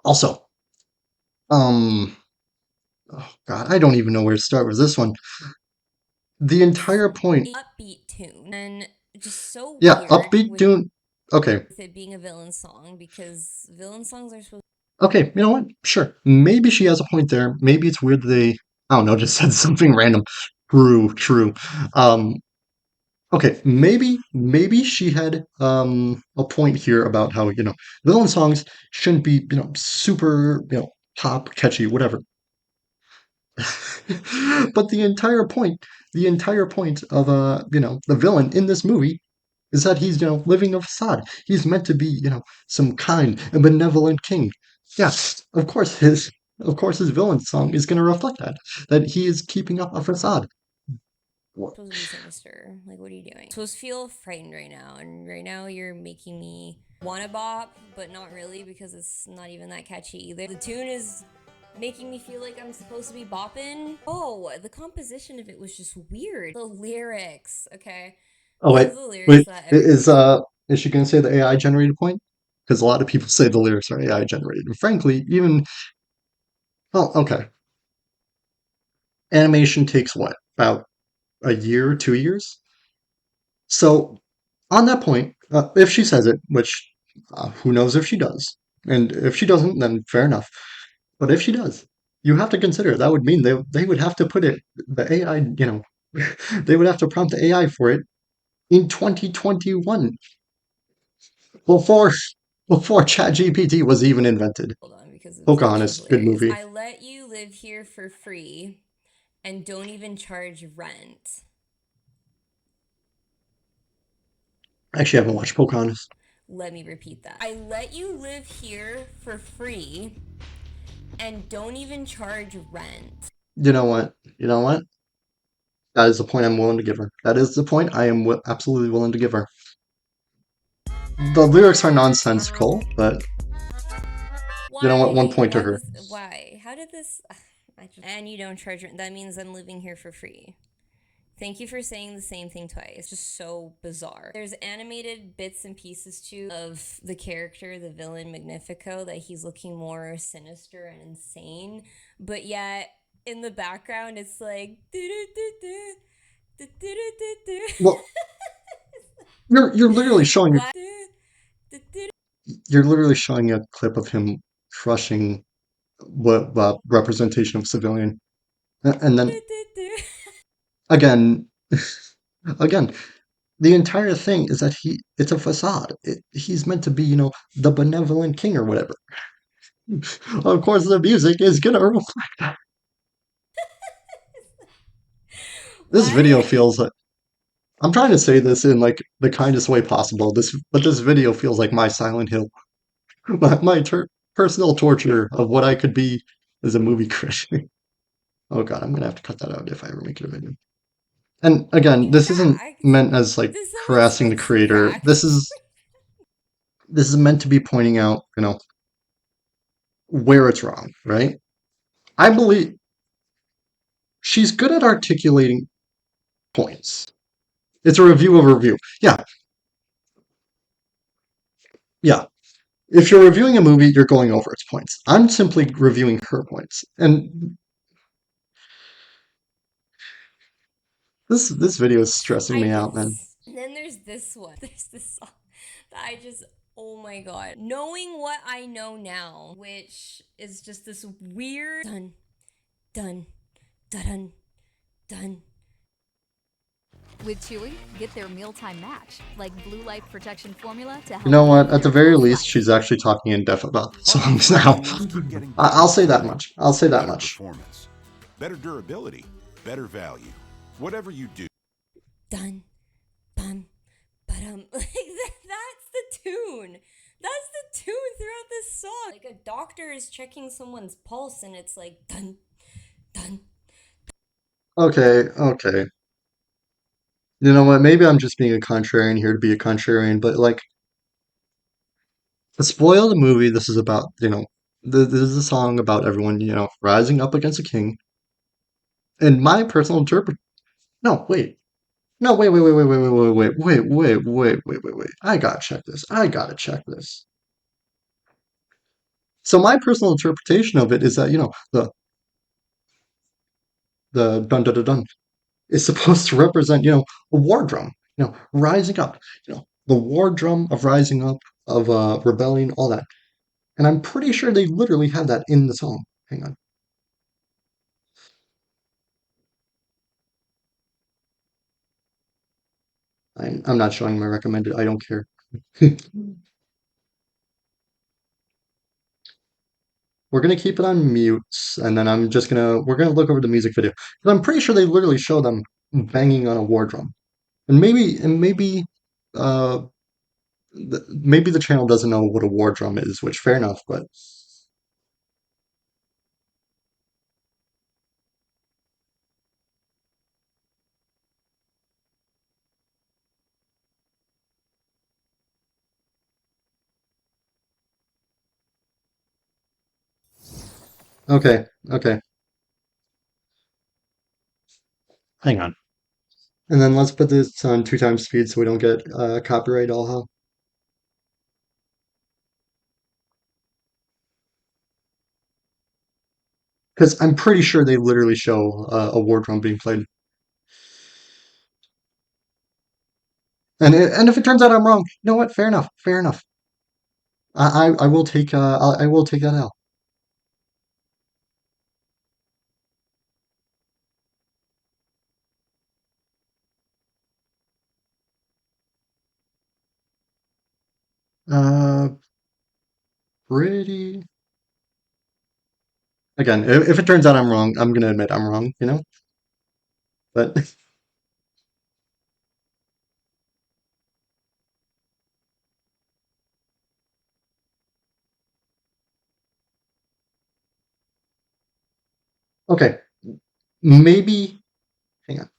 also, um, oh God, I don't even know where to start with this one. The it's entire point, a upbeat tune and just so yeah, weird upbeat tune. Okay, with it being a villain song because villain songs are supposed okay, you know what? Sure, maybe she has a point there. Maybe it's weird they, I don't know, just said something random. True, true. Um, okay, maybe she had a point here about how, villain songs shouldn't be, super, pop, catchy, whatever. But the entire point of the villain in this movie is that he's living a facade. He's meant to be some kind and benevolent king. Yes, of course his villain song is going to reflect that he is keeping up a facade. to be sinister. Like, what are you doing? I'm supposed to feel frightened right now, and right now you're making me wanna bop, but not really because it's not even that catchy either. The tune is making me feel like I'm supposed to be bopping. Oh, the composition of it was just weird. The lyrics, okay? Oh These wait, are the lyrics wait, that is she going to say the AI generated point? Because a lot of people say the lyrics are AI generated. And frankly, even well, okay, animation takes what about a year, 2 years? So on that point, if she says it, which who knows if she does, and if she doesn't, then fair enough. But if she does, you have to consider that would mean they would have to put it the AI, they would have to prompt the AI for it in 2021 before before ChatGPT was even invented. hold on because it's actually Pocahontas, good hilarious. movie. I let you live here for free and don't even charge rent. Actually, I haven't watched Pocahontas. Let me repeat that. I let you live here for free and don't even charge rent. You know what? You know what? That is the point I'm willing to give her. That is the point I am absolutely willing to give her. The lyrics are nonsensical, but you know what? 1 point to Why her. was why? How did this and you don't charge rent. That means I'm living here for free. Thank you for saying the same thing twice. It's just so bizarre. There's animated bits and pieces too of the character, the villain Magnifico, that he's looking more sinister and insane. But yet in the background it's like Well, you're literally showing you're literally showing a clip of him crushing what representation of civilian, and then again, again, the entire thing is that it's a facade. He's meant to be, the benevolent king or whatever. Of course, the music is gonna reflect that. This video Why? feels like I'm trying to say this in like the kindest way possible. But this video feels like my Silent Hill, my personal torture of what I could be as a movie critic. Oh God, I'm gonna have to cut that out if I ever make it a video. And again, this Yeah, isn't meant as like this almost harassing the looks creator. practical. This is meant to be pointing out, where it's wrong, right? I believe she's good at articulating points. It's a review of a review. Yeah, yeah. If you're reviewing a movie, you're going over its points. I'm simply reviewing her points. And this video is stressing I me out, man. just and then there's this one. There's this song that I just oh my god. Knowing what I know now, which is just this weird dun dun dun dun. With Chewy, get their mealtime match, like blue light protection formula to You help know what? fuel At the their very growth least, spikes. she's actually talking in depth about the Harley's songs now. tires keep getting I'll better say that and much. I'll say that better much. performance, better durability, better value. Whatever you do. Dun bum ba-dum. Like that's the tune. That's the tune throughout this song. Like a doctor is checking someone's pulse and it's like dun dun. Okay, okay. You know what? Maybe I'm just being a contrarian here to be a contrarian, but like to spoil the movie, this is about, this is a song about everyone, rising up against a king. And my personal interpret. No, wait. No, wait, wait, wait, wait, wait, wait, wait, wait, wait, wait, wait, wait, wait, wait. I gotta check this. I gotta check this. So my personal interpretation of it is that, the dun dun dun dun is supposed to represent, a war drum, rising up, the war drum of rising up, of rebellion, all that. And I'm pretty sure they literally have that in the song. Hang on. I'm not showing my recommended. I don't care. We're gonna keep it on mute, and then we're gonna look over the music video. 'Cause I'm pretty sure they literally show them banging on a war drum. And uh, maybe the channel doesn't know what a war drum is, which fair enough, but okay, okay, hang on. And then let's put this on 2 times speed so we don't get copyright all hell. Because I'm pretty sure they literally show a war drum being played. And if it turns out I'm wrong, you know what? Fair enough. Fair enough. I will take I will take that L. Uh, pretty. Again, if it turns out I'm wrong, I'm gonna admit I'm wrong. But Okay, maybe hang on.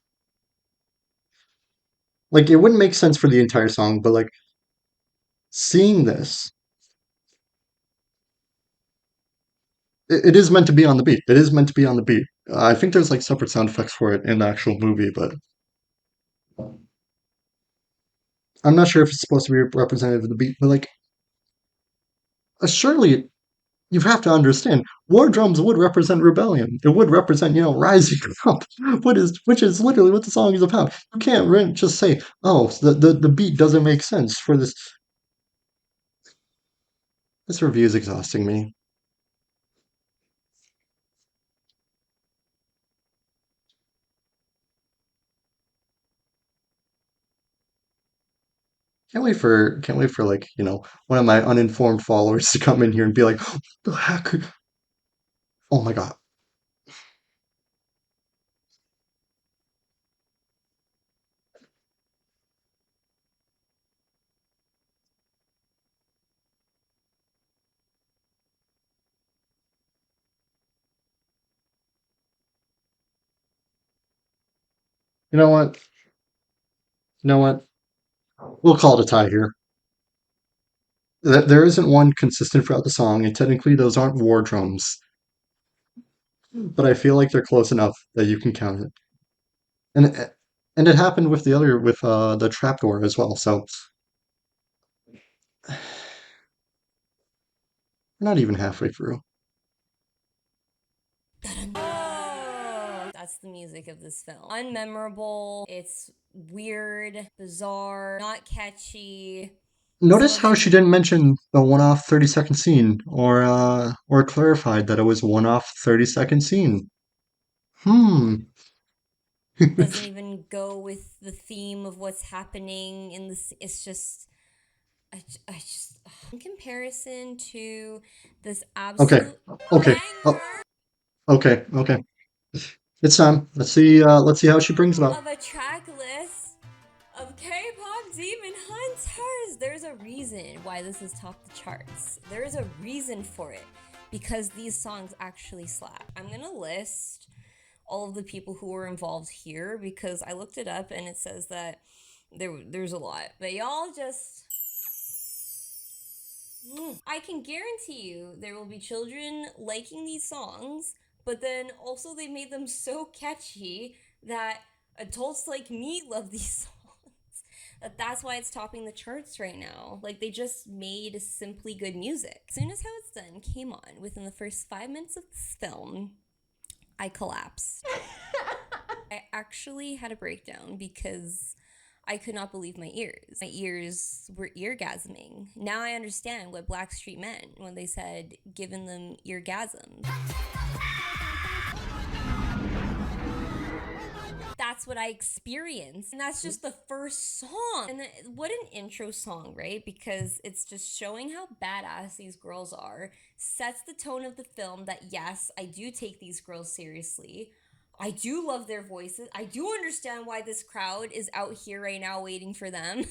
Like it wouldn't make sense for the entire song, but like seeing this, it is meant to be on the beat. It is meant to be on the beat. I think there's like separate sound effects for it in the actual movie, but I'm not sure if it's supposed to be representative of the beat. But like, surely you have to understand, war drums would represent rebellion. It would represent, rising up. Which is literally what the song is about. You can't just say, oh, the beat doesn't make sense for this. This review is exhausting me. Can't wait for like, one of my uninformed followers to come in here and be like, what the heck? Oh my God. You know what? You know what? We'll call it a tie here. There isn't one consistent throughout the song, and technically those aren't war drums, but I feel like they're close enough that you can count it. And it happened with the trapdoor as well. So we're not even halfway through. Oh, that's the music of this film. Unmemorable. It's weird, bizarre, not catchy. Notice Some how of she it. didn't mention the one-off 30-second scene, or clarified that it was one-off 30-second scene. Hmm. Doesn't even go with the theme of what's happening in this. It's just, I just, in comparison to this Okay. absolute Okay. Oh, banger okay. It's time. Let's see how she brings it up. of a track list of K-pop demon hunters. There's a reason why this is top the charts. There is a reason for it, because these songs actually slap. I'm gonna list all of the people who were involved here because I looked it up and it says that there's a lot. But y'all just, I can guarantee you there will be children liking these songs, but then also they made them so catchy that adults like me love these songs. That's why it's topping the charts right now. Like they just made simply good music. As soon as How It's Done came on, within the first 5 minutes of this film, I collapsed. I actually had a breakdown because I could not believe my ears. My ears were eargasming. Now I understand what Blackstreet meant when they said giving them eargasms. That's what I experienced. And that's just the first song. And what an intro song, right? Because it's just showing how badass these girls are, sets the tone of the film that, yes, I do take these girls seriously. I do love their voices. I do understand why this crowd is out here right now waiting for them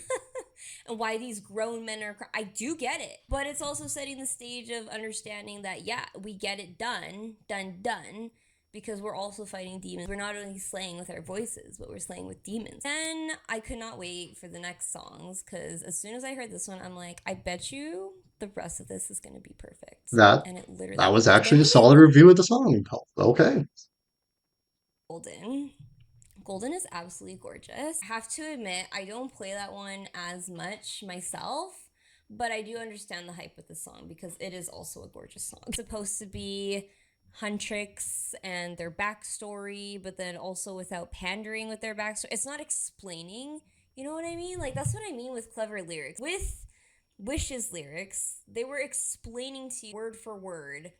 and why these grown men are. I do get it. But it's also setting the stage of understanding that, yeah, we get it done, because we're also fighting demons. We're not only slaying with our voices, but we're slaying with demons. And I could not wait for the next songs because as soon as I heard this one, I'm like, I bet you the rest of this is going to be perfect. That And it that literally was was. Then actually a we solid review of the song. Okay. Golden. Golden is absolutely gorgeous. I have to admit, I don't play that one as much myself, but I do understand the hype with the song because it is also a gorgeous song. It's supposed to be Huntrix and their backstory, but then also without pandering with their backstory. It's not explaining, you know what I mean? Like, that's what I mean with clever lyrics. With Wish's lyrics, they were explaining to you word for word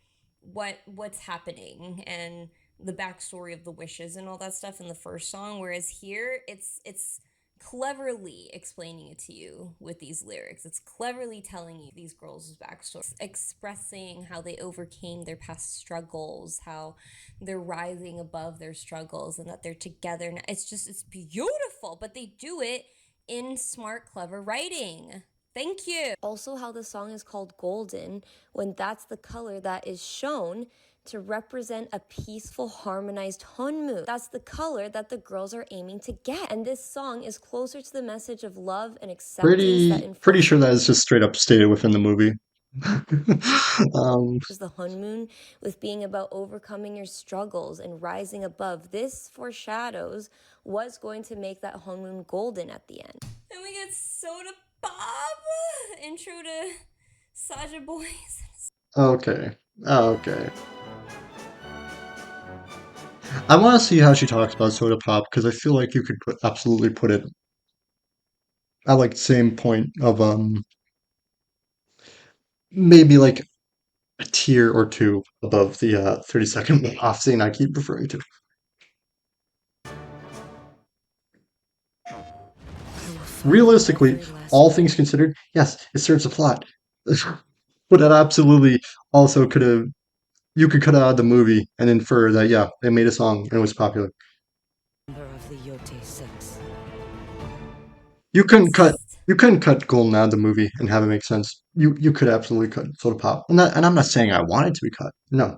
what's happening and the backstory of the wishes and all that stuff in the first song, whereas here it's cleverly explaining it to you with these lyrics. It's cleverly telling you these girls' backstory, expressing how they overcame their past struggles, how they're rising above their struggles, and that they're together now. It's beautiful, but they do it in smart, clever writing. Thank you. Also, how the song is called Golden when that's the color that is shown to represent a peaceful, harmonized honmu. That's the color that the girls are aiming to get. And this song is closer to the message of love and acceptance that Pretty sure that is just straight up stated within the movie. the honmoon with being about overcoming your struggles and rising above. This foreshadows what's going to make that honmoon golden at the end. Then we get Soda Pop, intro to Saja Boys. Okay. Okay. I want to see how she talks about soda pop because I feel like you could absolutely put it at like the same point of maybe like a tier or two above the 30-second off scene I keep referring to. Realistically, all things considered, yes, it serves a plot. But it absolutely also could have you could cut out the movie and infer that yeah, they made a song and it was popular. You couldn't cut you couldn't cut Golden out of the movie and have it make sense. You could absolutely cut Soda Pop. And I'm not saying I want it to be cut. No.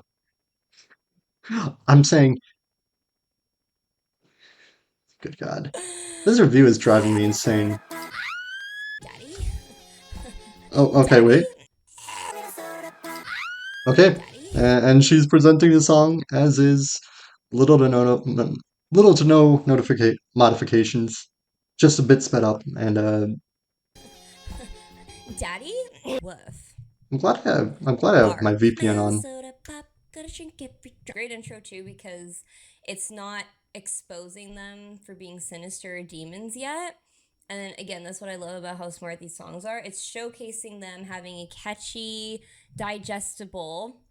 I'm saying good God. This review is driving me insane. Daddy? Oh, okay, Daddy? wait. Okay. Daddy? And she's presenting the song as is little to no modifications. Just a bit sped up and Daddy? Woof. I'm glad I have my VPN on. Soda pop, gotta drink every drop. Great intro too because it's not exposing them for being sinister or demons yet. And then again, that's what I love about how smart these songs are. It's showcasing them having a catchy, digestible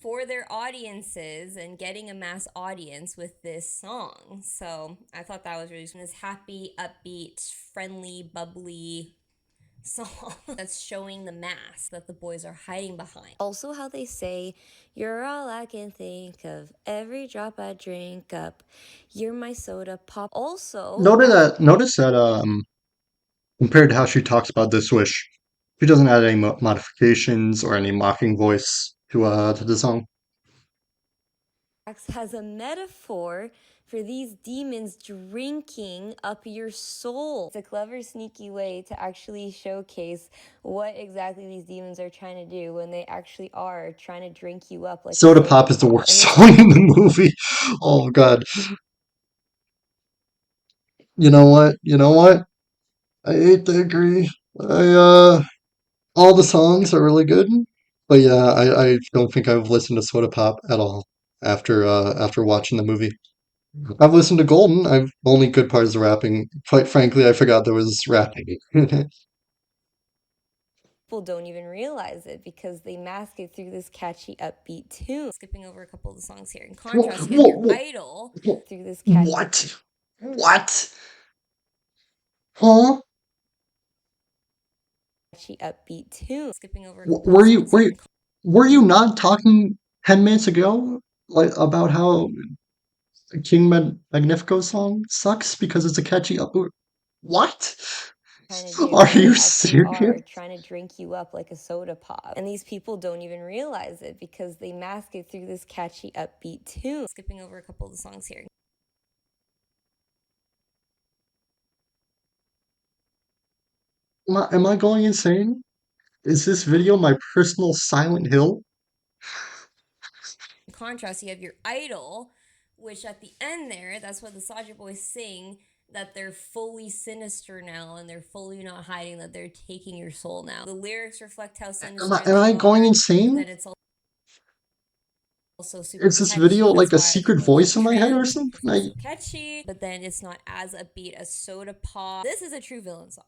for their audiences and getting a mass audience with this song. So I thought that was really this happy, upbeat, friendly, bubbly song that's showing the mask that the boys are hiding behind. Also how they say, you're all I can think of, every drop I drink up, you're my soda pop. Also, Notice that compared to how she talks about this wish, she doesn't add any modifications or any mocking voice to the song. has a metaphor for these demons drinking up your soul. It's a clever, sneaky way to actually showcase what exactly these demons are trying to do when they actually are trying to drink you up like Soda Pop is the worst song in the movie. Oh God. You know what? You know what? I hate to agree. All the songs are really good, but yeah, I don't think I've listened to Soda Pop at all after watching the movie. I've listened to Golden. I've only good parts of rapping. Quite frankly, I forgot there was rapping. People don't even realize it because they mask it through this catchy upbeat tune. Skipping over a couple of the songs here. In contrast, you have your idol through this catchy What? Huh? upbeat tune. Skipping over a W- couple of Were you songs were here. you, were you not talking 10 minutes ago like about how Magnifico song sucks because it's a catchy up? What? Trying to do Are when they you actually are serious? trying to drink you up like a soda pop. And these people don't even realize it because they mask it through this catchy upbeat tune. Skipping over a couple of the songs here. Am I going insane? Is this video my personal Silent Hill? In contrast, you have your idol, which at the end there, that's what the Saja boys sing, that they're fully sinister now and they're fully not hiding, that they're taking your soul now. The lyrics reflect how sinister Am I they going are, but insane? then it's also super Is this video catchy. like That's a why I secret think most voice of in the my head or trends something? because it's so catchy, but then it's not as upbeat as Soda Pop. This is a true villain song.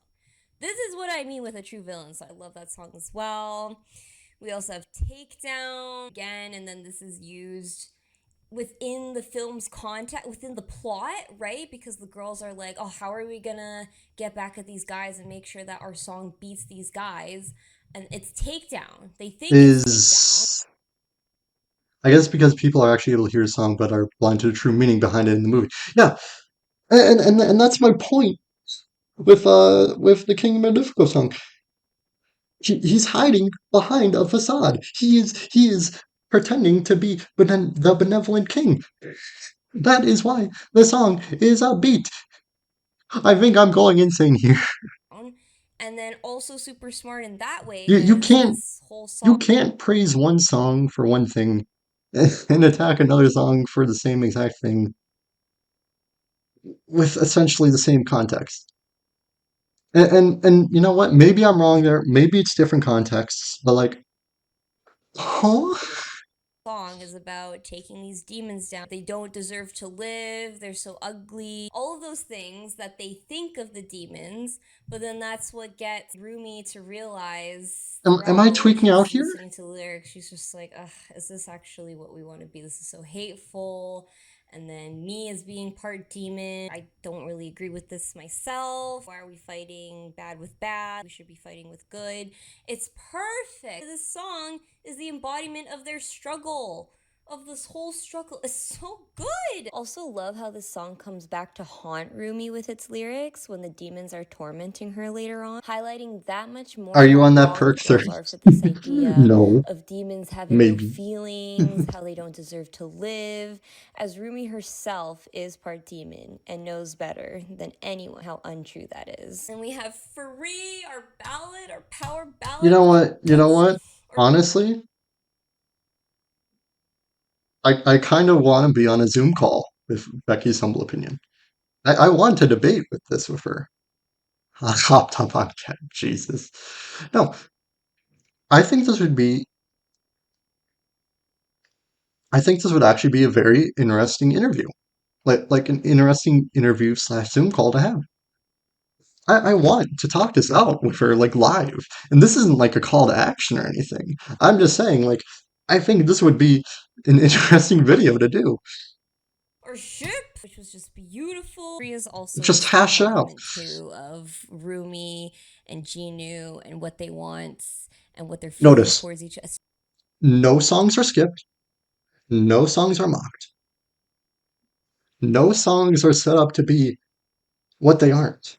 This is what I mean with a true villain, so I love that song as well. We also have Takedown again, and then this is used within the film's context, within the plot, right? Because the girls are like, oh, how are we gonna get back at these guys and make sure that our song beats these guys? And it's Takedown. They think it's Takedown. Is I guess because people are actually able to hear a song but are blind to the true meaning behind it in the movie. Yeah, and that's my point with the King Magnifico song. He's hiding behind a facade. He is pretending to be the benevolent king. That is why the song is upbeat. I think I'm going insane here. And then also super smart in that way You is can't this whole you song can't praise one song for one thing and attack another song for the same exact thing with essentially the same context. And you know what? Maybe I'm wrong there. Maybe it's different contexts, but like, huh? song is about taking these demons down. They don't deserve to live. They're so ugly. All of those things that they think of the demons, but then that's what gets Rumi to realize Am throughout I all this. tweaking out She's here? listening to the lyrics. She's just like, ugh, is this actually what we want to be? This is so hateful. And then me as being part demon, I don't really agree with this myself. Why are we fighting bad with bad? We should be fighting with good. It's perfect. This song is the embodiment of their struggle. Of this whole struggle is so good. Also love how this song comes back to haunt Rumi with its lyrics when the demons are tormenting her later on, highlighting that much more Are you how on that wrong the perk third? girls are for this idea No, of demons having no maybe. feelings, how they don't deserve to live, as Rumi herself is part demon and knows better than anyone how untrue that is. And we have Free, our ballad, our power You ballad know with our what? You know bubble. what? Honestly, I kind of want to be on a Zoom call with Becky's humble opinion. I want to debate with this with her. Hopped up on cat. Jesus. No, I think this would be. I think this would actually be a very interesting interview, like an interesting interview slash Zoom call to have. I want to talk this out with her like live, and this isn't like a call to action or anything. I'm just saying like I think this would be an interesting video to do. Our ship, which was just beautiful. Free is also Just this hash it out. embodiment too of Rumi and Jinu and what they want and what they're feeling Notice, towards each other. no songs are skipped, no songs are mocked, no songs are set up to be what they aren't.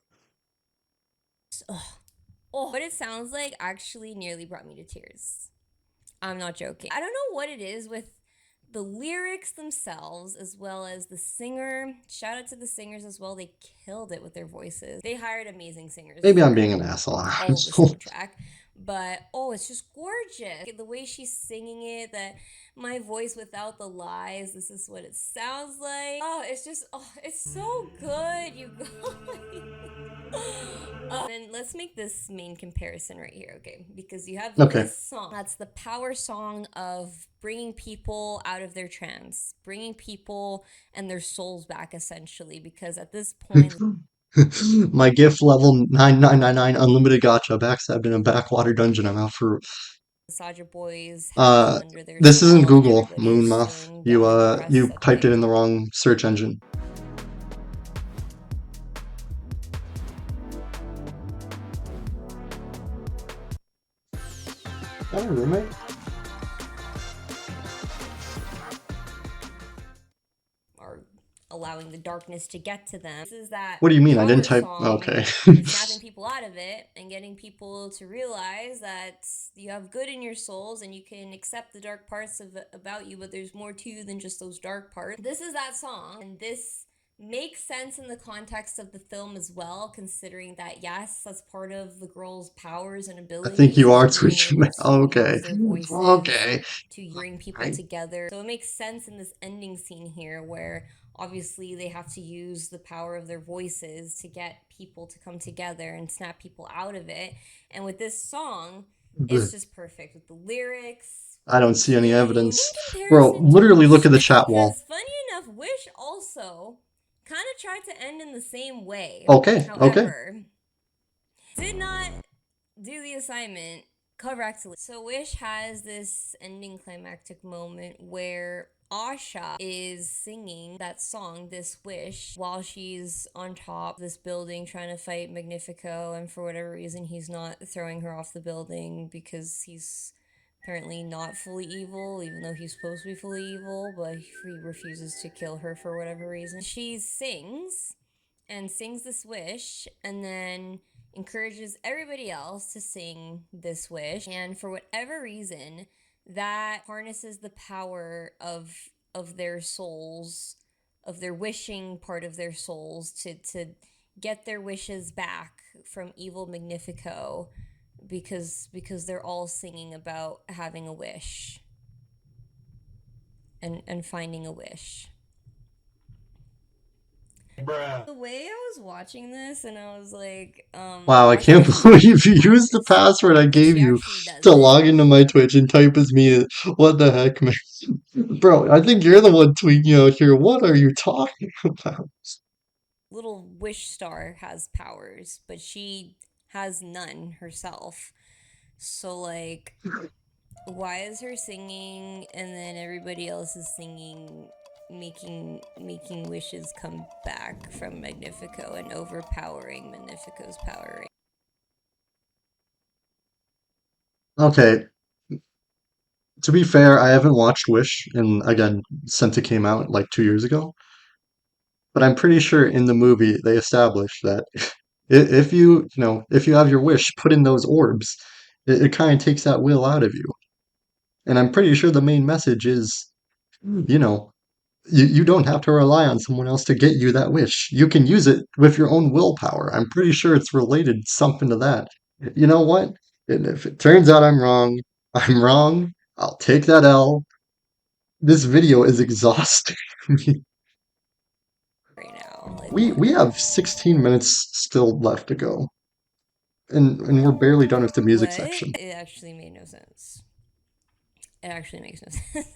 Oh, what it sounds like actually nearly brought me to tears. I'm not joking. I don't know what it is with the lyrics themselves as well as the singer. Shout out to the singers as well. They killed it with their voices. They hired amazing singers Maybe I'm for being an asshole. all of the soundtrack. But oh, it's just gorgeous. The way she's singing it, that my voice without the lies, this is what it sounds like. Oh, it's just, oh, it's so good, you guys. And let's make this main comparison right here, okay? Because you have Okay. this song that's the power song of bringing people out of their trance, bringing people and their souls back, essentially. Because at this point, My gift level 9999 unlimited gotcha backstabbed in a backwater dungeon. I'm out for the Saja boys have come uh under their this isn't spell, and Google, everybody is Moonmuff. feeling You down and depressed you that typed it in they the wrong search engine. Is that a roommate? are allowing the darkness to get to them. This is that What do you mean? I didn't power type. song Okay. and snapping people out of it and getting people to realize that you have good in your souls and you can accept the dark parts of about you, but there's more to you than just those dark parts. This is that song, and this makes sense in the context of the film as well, considering that yes, that's part of the girl's powers and I think abilities you is are being switching. able to Okay. use their voices Okay. to bring people I together. So it makes sense in this ending scene here where obviously they have to use the power of their voices to get people to come together and snap people out of it. And with this song, it's just perfect with the lyrics, I with the don't see any tune, evidence. in Bro, comparison to literally look Wish. at the chat wall. Because funny enough, Wish also kind of tried to end in the same way. Okay, okay. However, did not do the assignment correctly. So Wish has this ending climactic moment where Asha is singing that song, This Wish, while she's on top of this building trying to fight Magnifico, and for whatever reason he's not throwing her off the building because he's apparently not fully evil, even though he's supposed to be fully evil, but he refuses to kill her for whatever reason. She sings and sings this wish and then encourages everybody else to sing this wish. And for whatever reason, that harnesses the power of their souls, of their wishing part of their souls to get their wishes back from evil Magnifico because they're all singing about having a wish and finding a wish. Bruh. The way I was watching this and I was like, Wow, I watching can't this believe you used the password I and gave she you actually does to it. log into my Twitch and type as me. What the heck, man? Bro, I think you're the one tweeting out here. What are you talking about? Little wish star has powers, but she has none herself. So like, why is her singing and then everybody else is singing, making wishes come back from Magnifico and overpowering Magnifico's power? Okay, to be fair, I haven't watched Wish in again since it came out like 2 years ago. But I'm pretty sure in the movie they established that if if you have your wish put in those orbs, it kind of takes that will out of you. And I'm pretty sure the main message is, you know, you don't have to rely on someone else to get you that wish. You can use it with your own willpower. I'm pretty sure it's related something to that. You know what? And if it turns out I'm wrong, I'm wrong. I'll take that L. This video is exhausting. Right now, like We have 16 minutes still left to go. And we're barely done with the music what? section. It actually made no sense. It actually makes no sense.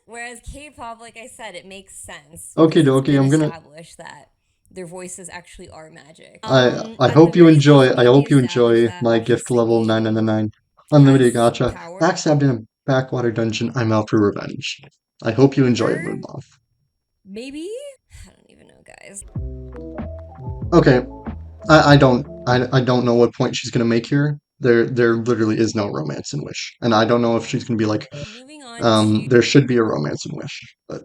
Whereas K-pop, like I said, it makes sense Okay, because it's dokie, been I'm gonna established that their voices actually are magic. I At the hope you very least, enjoy I maybe hope you establish enjoy that my Asha gift level singing 999 unlimited has gacha. power. Backstabbed in a backwater dungeon, I'm out for revenge. I hope you enjoy it, Moonmoth. Maybe? I don't even know, guys. Okay, I don't know what point she's gonna make here. There literally is no romance in Wish. And I don't know if she's gonna be like, Moving on to there should be a romance in Wish, but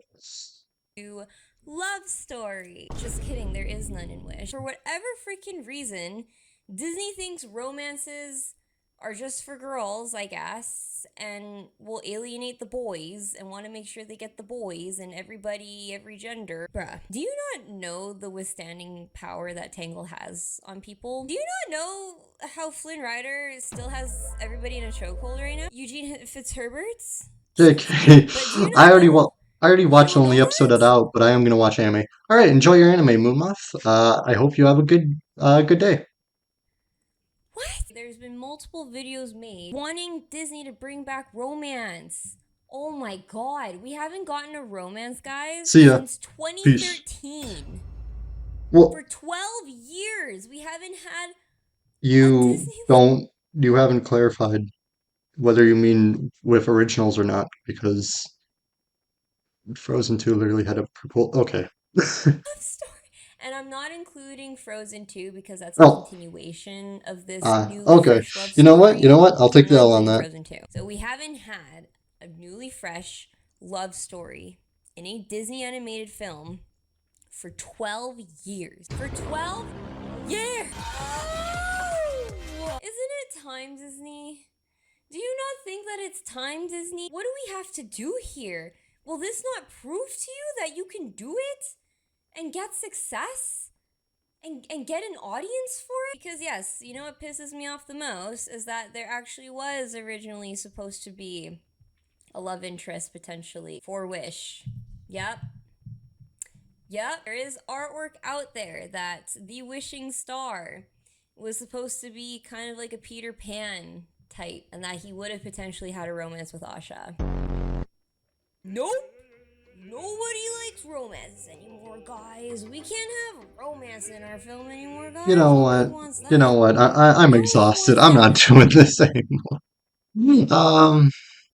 love story. Just kidding, there is none in Wish. For whatever freaking reason, Disney thinks romances are just for girls, I guess, and will alienate the boys and want to make sure they get the boys and everybody, every gender. Bruh, do you not know the withstanding power that Tangle has on people? Do you not know how Flynn Rider still has everybody in a chokehold right now? Eugene Fitzherbert's? JK, But do you not know? I already You watched don't only know episode it that? out, but I am gonna watch anime. All right, enjoy your anime, Moonmoth. I hope you have a good day. What? There's been multiple videos made wanting Disney to bring back romance. Oh my god, we haven't gotten a romance, guys, See ya. since Peace. 2013. Well, For 12 years, we haven't had a you Disney. don't you haven't clarified whether you mean with originals or not, because Frozen 2 literally had a purple. Okay. Love story. And I'm not including Frozen 2 because that's a Oh, continuation of this newly okay. fresh love You know what? You know story. what? I'll So take I'm the not L on including that. Frozen 2. So we haven't had a newly fresh love story in a Disney animated film for 12 years. For 12 years! Isn't it time, Disney? Do you not think that it's time, Disney? What do we have to do here? Will this not prove to you that you can do it and get success and get an audience for it? Because yes, you know what pisses me off the most is that there actually was originally supposed to be a love interest potentially for Wish. Yep. Yep, there is artwork out there that the wishing star was supposed to be kind of like a Peter Pan type and that he would have potentially had a romance with Asha. Nope. Nobody likes romance anymore, guys. We can't have romance in our film anymore, guys. You know Nobody what? wants that. You know what? I'm Nobody exhausted. wants I'm that. not doing this anymore.